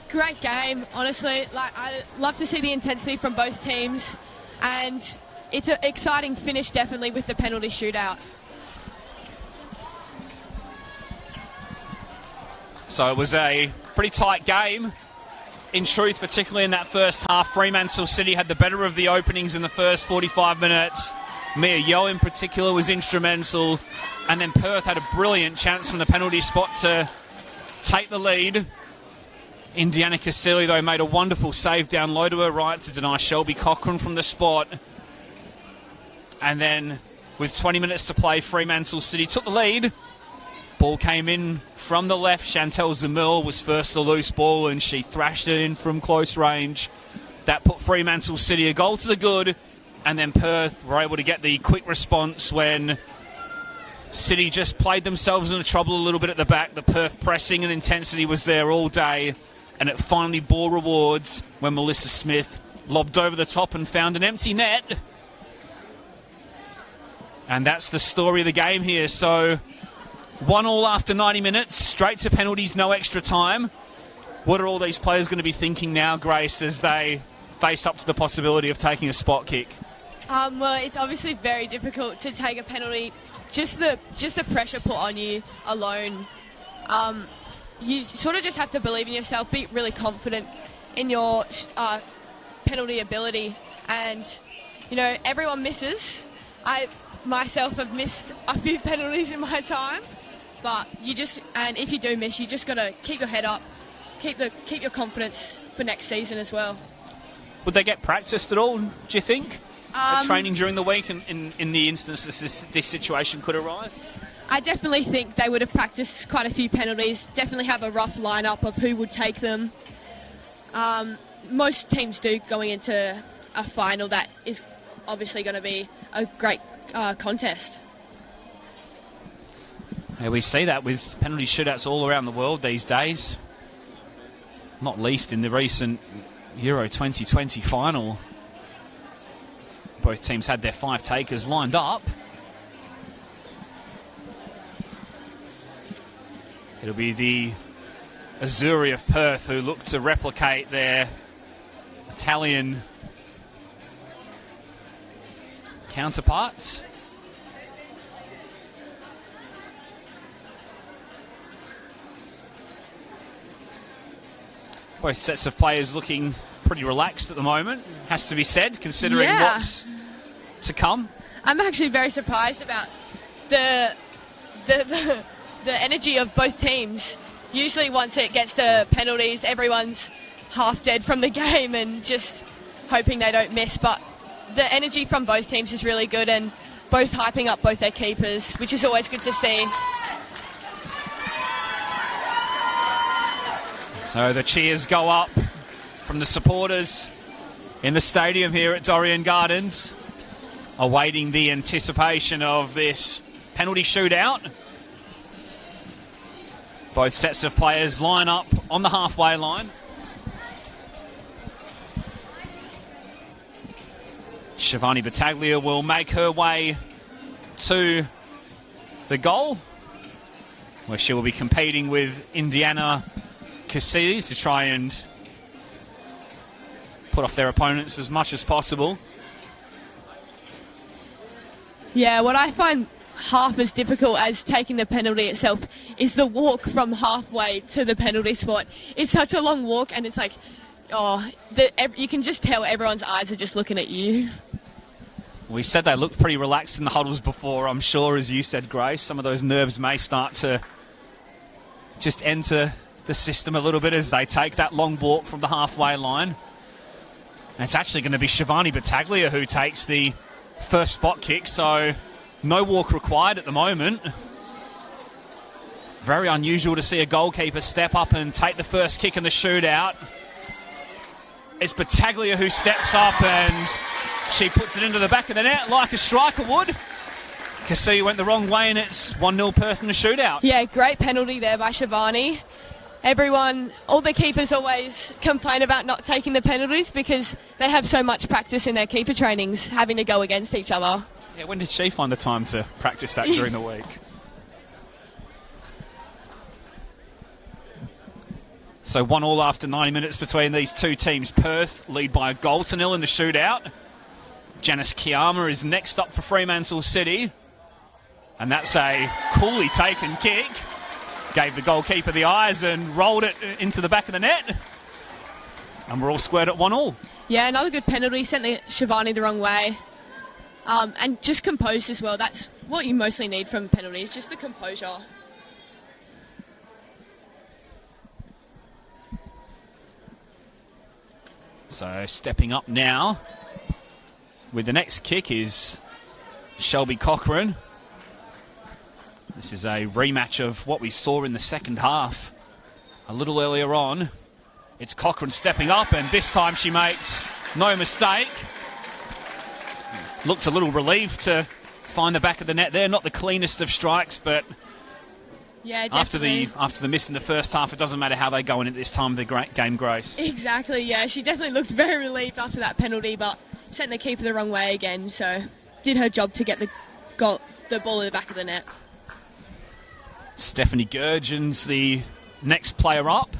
Great game, honestly. I love to see the intensity from both teams, and it's an exciting finish definitely with the penalty shootout. So it was a pretty tight game. In truth, particularly in that first half, Fremantle City had the better of the openings in the first 45 minutes. Mia Yo in particular was instrumental, and then Perth had a brilliant chance from the penalty spot to take the lead. Indiana Casilli, though, made a wonderful save down low to her right to deny Shelby Cochran from the spot. And then with 20 minutes to play, Fremantle City took the lead. Ball came in from the left. Chantel Zamil was first the loose ball, and she thrashed it in from close range. That put Fremantle City a goal to the good, and then Perth were able to get the quick response when City just played themselves into trouble a little bit at the back. The Perth pressing and intensity was there all day, and it finally bore rewards when Melissa Smith lobbed over the top and found an empty net. And that's the story of the game here. So 1-1 after 90 minutes, straight to penalties, no extra time. What are all these players going to be thinking now, Grace, as they face up to the possibility of taking a spot kick? Well, it's obviously very difficult to take a penalty. Just the pressure put on you alone. You sort of just have to believe in yourself, be really confident in your penalty ability. And, you know, everyone misses. I myself have missed a few penalties in my time. But and if you do miss, you just got to keep your head up, keep your confidence for next season as well. Would they get practiced at all, do you think? At training during the week in the instance this situation could arise? I definitely think they would have practiced quite a few penalties, definitely have a rough lineup of who would take them. Most teams do going into a final that is obviously going to be a great contest. Yeah, we see that with penalty shootouts all around the world these days, not least in the recent Euro 2020 final. Both teams had their 5 takers lined up. It'll be the Azzurri of Perth who look to replicate their Italian counterparts. Both sets of players looking pretty relaxed at the moment, has to be said, considering what's to come. I'm actually very surprised about the energy of both teams. Usually once it gets to penalties, everyone's half dead from the game and just hoping they don't miss. But the energy from both teams is really good, and both hyping up both their keepers, which is always good to see. So the cheers go up from the supporters in the stadium here at Dorrien Gardens, awaiting the anticipation of this penalty shootout. Both sets of players line up on the halfway line. Shivani Battaglia will make her way to the goal, where she will be competing with Indiana Casilli to try and put off their opponents as much as possible. Yeah, what I find half as difficult as taking the penalty itself is the walk from halfway to the penalty spot. It's such a long walk, and it's like, you can just tell everyone's eyes are just looking at you. We said they looked pretty relaxed in the huddles before. I'm sure, as you said, Grace, some of those nerves may start to just enter the system a little bit as they take that long walk from the halfway line. And it's actually going to be Shivani Battaglia who takes the first spot kick, so no walk required at the moment. Very unusual to see a goalkeeper step up and take the first kick in the shootout. It's Battaglia who steps up and she puts it into the back of the net like a striker would. Casilli went the wrong way and it's 1-0 Perth in the shootout. Yeah, great penalty there by Shivani. All the keepers always complain about not taking the penalties because they have so much practice in their keeper trainings, having to go against each other. Yeah, when did she find the time to practice that during the week? So 1-1 after 90 minutes between these two teams. Perth lead by a goal to 0 in the shootout. Janice Kiyama is next up for Fremantle City. And that's a coolly taken kick. Gave the goalkeeper the eyes and rolled it into the back of the net. And we're all squared at 1-1. Yeah, another good penalty. Sent Shivani the wrong way. And just composed as well. That's what you mostly need from penalties, just the composure. So stepping up now with the next kick is Shelby Cochran. This is a rematch of what we saw in the second half a little earlier on. It's Cochran stepping up, and this time she makes no mistake. Looked a little relieved to find the back of the net there. Not the cleanest of strikes, but yeah, after the miss in the first half, it doesn't matter how they go in at this time of the game, Grace. Exactly, yeah. She definitely looked very relieved after that penalty, but sent the keeper the wrong way again, so did her job to get the ball in the back of the net. Stephanie Gurgen's the next player up.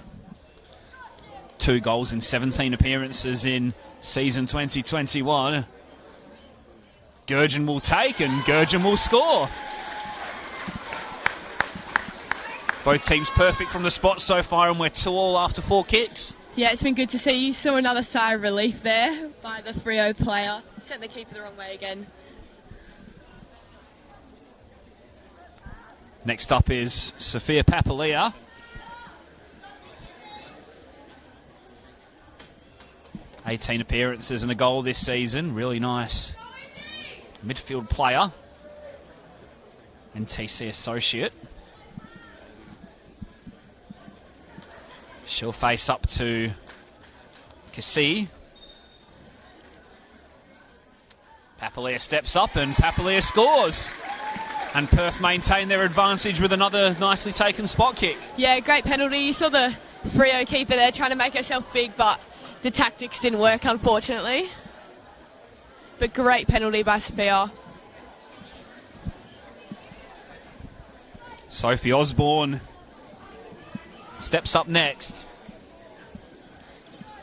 2 goals in 17 appearances in season 2021. Gurgen will take and Gurgen will score. Both teams perfect from the spot so far, and we're 2-2 after 4 kicks. Yeah, it's been good to see. You saw another sigh of relief there by the Freo player. Sent the keeper the wrong way again. Next up is Sophia Papalia. 18 appearances and a goal this season. Really nice midfield player. NTC associate. She'll face up to Cassie. Papalia steps up and Papalia scores. And Perth maintain their advantage with another nicely taken spot kick. Yeah, great penalty. You saw the Freo keeper there trying to make herself big, but the tactics didn't work, unfortunately. But great penalty by Sophia. Sophie Osborne steps up next.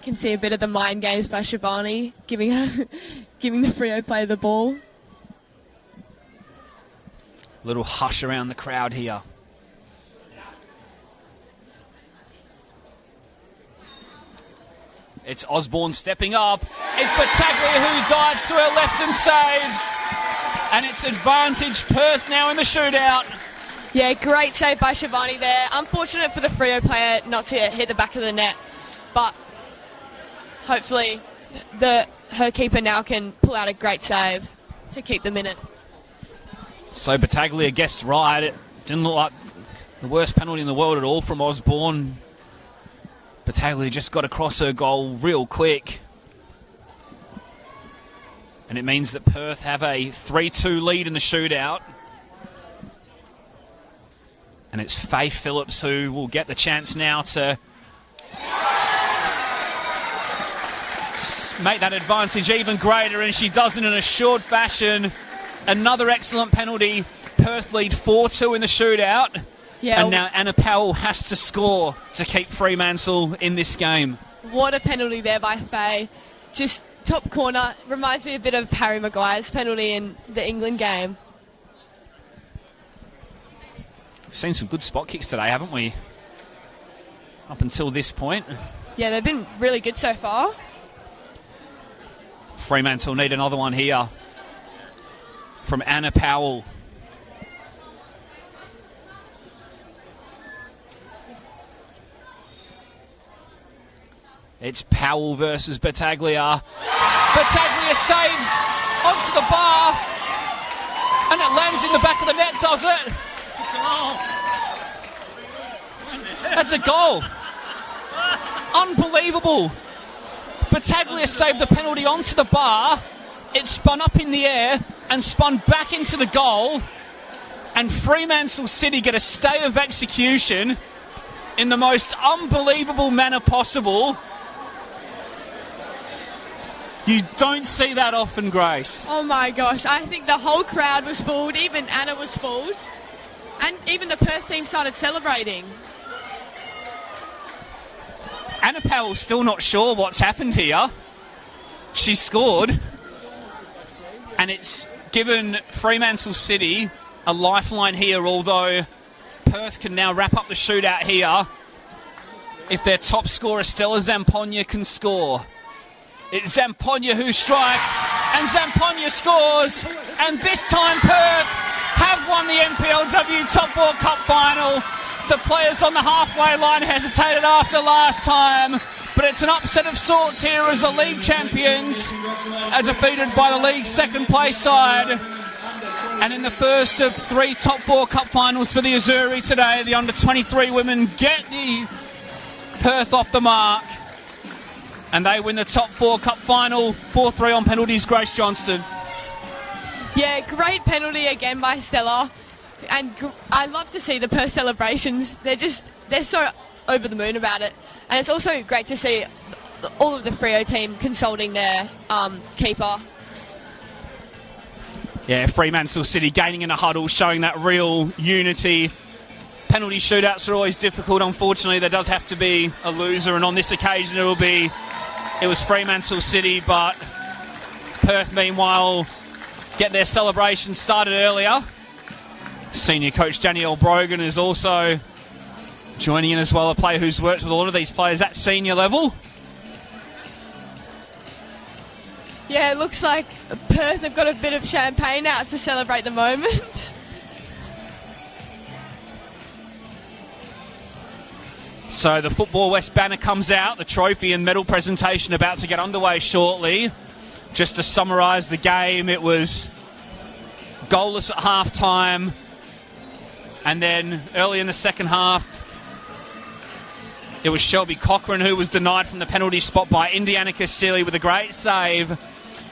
Can see a bit of the mind games by Shivani, giving the Freo player the ball. Little hush around the crowd here. It's Osborne stepping up. It's Battaglia who dives to her left and saves. And it's advantage Perth now in the shootout. Yeah, great save by Shivani there. Unfortunate for the Freo player not to hit the back of the net, but hopefully her keeper now can pull out a great save to keep them in it. So Battaglia guessed right. It didn't look like the worst penalty in the world at all from Osborne. Battaglia just got across her goal real quick. And it means that Perth have a 3-2 lead in the shootout. And it's Faye Phillips who will get the chance now to make that advantage even greater, and she does it in a assured fashion. Another excellent penalty. Perth lead 4-2 in the shootout. Yeah, and now Anna Powell has to score to keep Fremantle in this game. What a penalty there by Faye. Just top corner. Reminds me a bit of Harry Maguire's penalty in the England game. We've seen some good spot kicks today, haven't we? Up until this point. Yeah, they've been really good so far. Fremantle need another one here from Anna Powell. It's Powell versus Battaglia. Battaglia saves onto the bar, and it lands in the back of the net, does it? That's a goal. Unbelievable. Battaglia saved the penalty onto the bar. It spun up in the air and spun back into the goal. And Fremantle City get a stay of execution in the most unbelievable manner possible. You don't see that often, Grace. Oh my gosh, I think the whole crowd was fooled, even Anna was fooled. And even the Perth team started celebrating. Anna Powell's still not sure what's happened here. She scored. And it's given Fremantle City a lifeline here, although Perth can now wrap up the shootout here if their top scorer, Stella Zampogna, can score. It's Zampogna who strikes, and Zampogna scores, and this time Perth have won the NPLW Top 4 Cup Final. The players on the halfway line hesitated after last time, but it's an upset of sorts here as the league champions are defeated by the league's second place side. And in the first of 3 Top 4 Cup Finals for the Azzurri today, the under-23 women get the Perth off the mark. And they win the Top 4 Cup Final, 4-3 on penalties, Grace Johnston. Yeah, great penalty again by Stella. And I love to see the Perth celebrations. They're so over the moon about it. And it's also great to see all of the Freo team consulting their keeper. Yeah, Fremantle City gaining in a huddle, showing that real unity. Penalty shootouts are always difficult. Unfortunately, there does have to be a loser, and on this occasion it was Fremantle City, but Perth, meanwhile, get their celebration started earlier. Senior coach Danielle Brogan is also joining in as well, a player who's worked with a lot of these players at senior level. Yeah, it looks like Perth have got a bit of champagne out to celebrate the moment. So the Football West banner comes out, the trophy and medal presentation about to get underway shortly. Just to summarise the game, it was goalless at half-time, and then early in the second half, it was Shelby Cochran who was denied from the penalty spot by Indiana Casilli with a great save.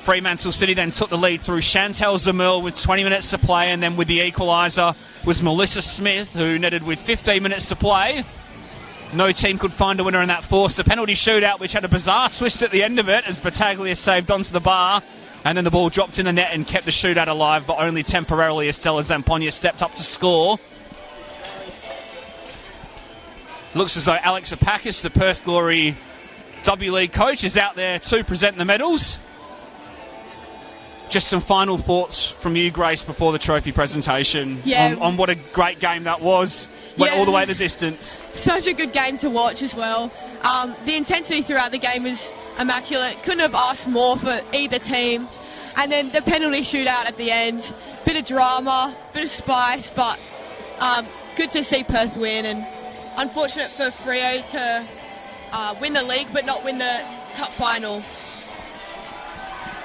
Fremantle City then took the lead through Chantel Zamil with 20 minutes to play, and then with the equaliser was Melissa Smith, who netted with 15 minutes to play. No team could find a winner, and that forced a penalty shootout, which had a bizarre twist at the end of it as Battaglia saved onto the bar, and then the ball dropped in the net and kept the shootout alive, but only temporarily as Stella Zampogna stepped up to score. Looks as though Alex Apakis, the Perth Glory W League coach, is out there to present the medals. Just some final thoughts from you, Grace, before the trophy presentation on what a great game that was. Went all the way the distance. Such a good game to watch as well. The intensity throughout the game was immaculate. Couldn't have asked more for either team. And then the penalty shootout at the end. Bit of drama, bit of spice, but good to see Perth win. And unfortunate for Freo to win the league but not win the cup final.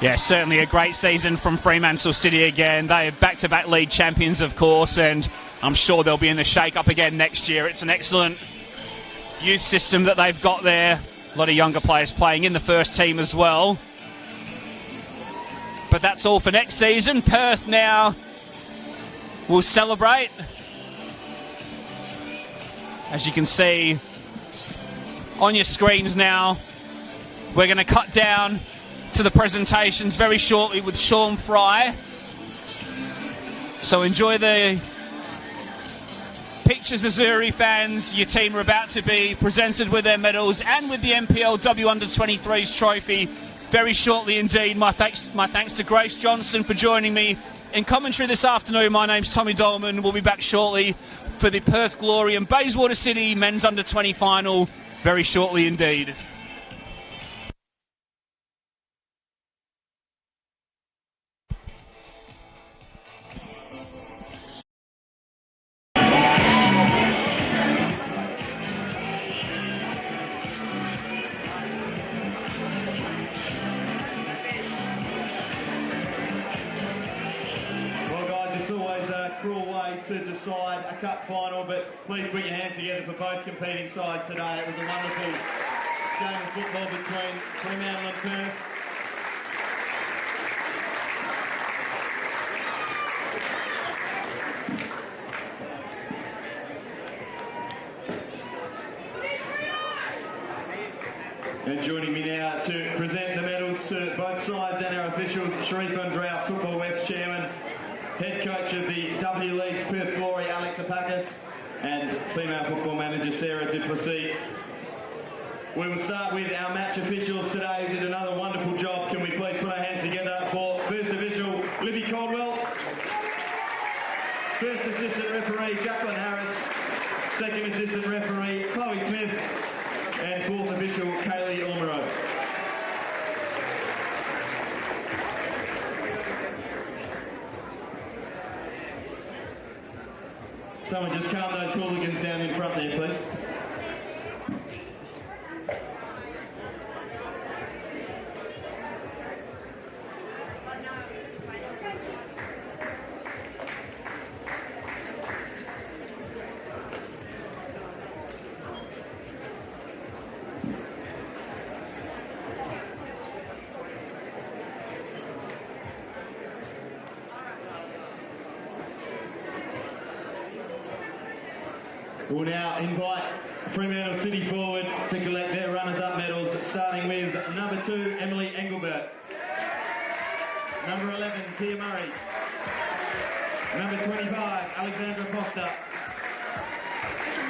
Yeah, certainly a great season from Fremantle City again. They are back-to-back league champions, of course, and I'm sure they'll be in the shake-up again next year. It's an excellent youth system that they've got there. A lot of younger players playing in the first team as well. But that's all for next season. Perth now will celebrate. As you can see on your screens now, we're going to cut down to the presentations very shortly with Sean Fry. So enjoy the pictures, Azuri fans. Your team are about to be presented with their medals and with the NPLW U23s trophy very shortly indeed. My thanks to Grace Johnson for joining me in commentary this afternoon. My name's Tommy Dolman. We'll be back shortly for the Perth Glory and Bayswater City men's under-20 final very shortly indeed. To decide a cup final, but please put your hands together for both competing sides today. It was a wonderful game of football between Fremantle and Perth. And joining me now to present the medals to both sides and our officials, Sharif Andraus, Football West Chairman, Head coach of the W League's Perth Glory, Alex Apakis, and female football manager, Sarah Duplessis. We will start with our match officials today who did another wonderful job. Can we please put our hands together for first official, Libby Caldwell, first assistant referee, Jacqueline Harris, second assistant referee, Chloe Smith, and fourth official, Kaylee Ormero. Someone just calm those hooligans down in front there, please. We'll now invite Fremantle City forward to collect their runners-up medals, starting with number 2, Emily Engelbert. Number 11, Tia Murray. Number 25, Alexandra Foster.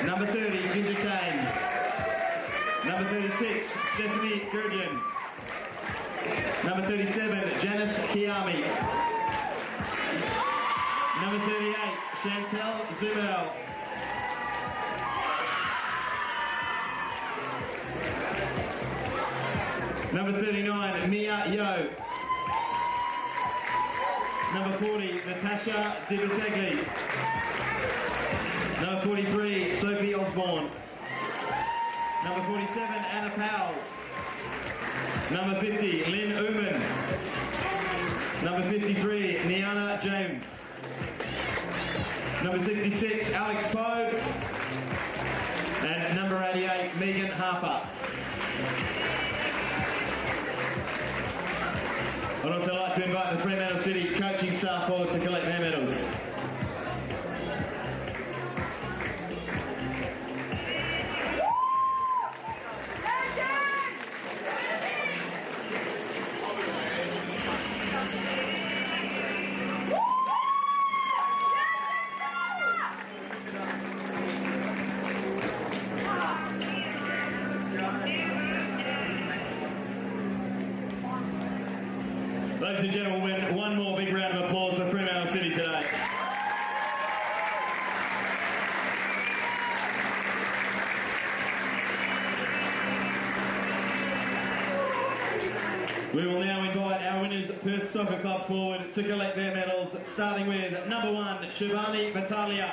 Number 30, Ginger Kane. Number 36, Stephanie Gurdian. Number 37, Janice Kiami. Number 38, Chantel Zumel. Number 39, Mia Yo. Number 40, Natasha Divisegli. Number 43, Sophie Osborne. Number 47, Anna Powell. Number 50, Lynn Uman. Number 53, Niana James. Number 66, Alex Pogue. And number 88, Megan Harper. I'd also like to invite the Fremantle City coaching staff forward to collect their medals. Ladies and gentlemen, one more big round of applause for Fremantle City today. We will now invite our winners, Perth Soccer Club, forward to collect their medals, starting with number 1, Shivani Battaglia.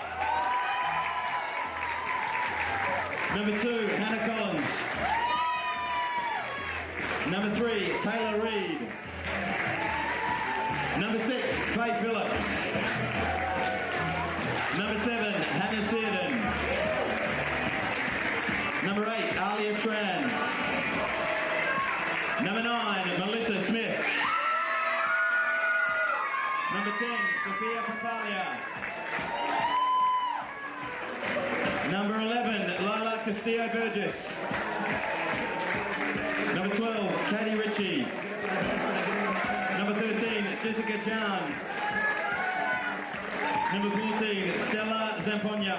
Number 2, Hannah Collins. Number 3, Taylor Reid. Number 6, Faye Phillips. Number 7, Hannah Searden. Number 8, Alia Tran. Number 9, Melissa Smith. Number 10, Sophia Papalia. Number 11, Lila Castillo Burgess. Number 12, Katie Ritchie. Number 13, Jessica Jan. Number 14, Stella Zamponia.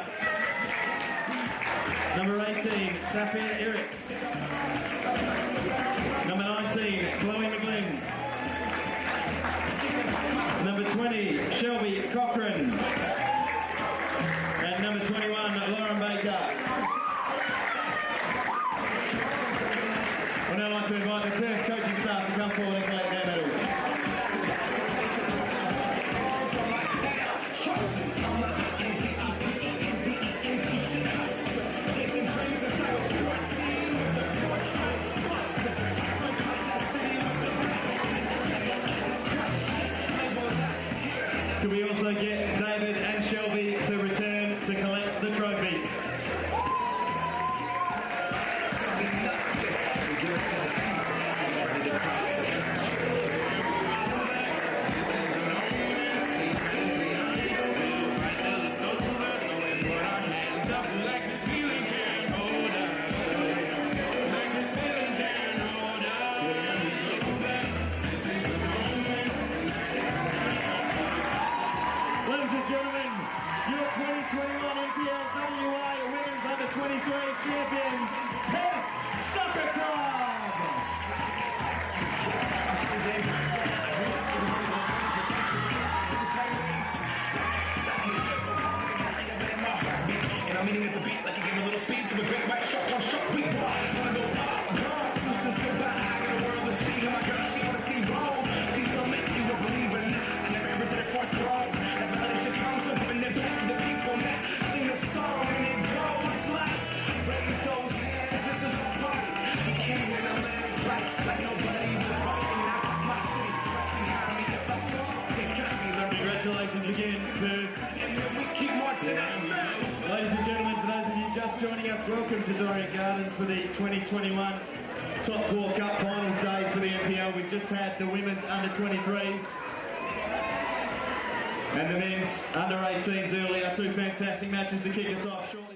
Number 18, Safia Eriks. Number 19, Chloe McGlynn. Number 20, Shelby Cochran. And number 21, Lauren Baker. I'd now like to invite the Perth coaching staff to come forward and collect their medals. Can we also get David and Shelby to return to collect the trophy? Ladies and gentlemen, your 2021 NPLW Women's Under-23 champions, Perth Soccer Club! And I'm eating at the beat like you give a little speed to a great white shot, one shot, we go up, two sisters go by, I got the world to see, my girl, she wanna see gold, see so make you a believer now, I never ever to the fourth row, never let it shit come, so giving it back to the people now, sing a song and it goes like, raise those hands, this is a party, we came in a land flight, like nobody was watching, I got my city, right behind me, if I fall, they got me, Congratulations again, Perth. and then we keep marching ourselves. Ladies and gentlemen, for those of you just joining us, welcome to Dorient Gardens for the 2021 Top 4 Cup Finals days for the NPL. We've just had the women's under-23s and the men's under-18s earlier. Two fantastic matches to kick us off shortly.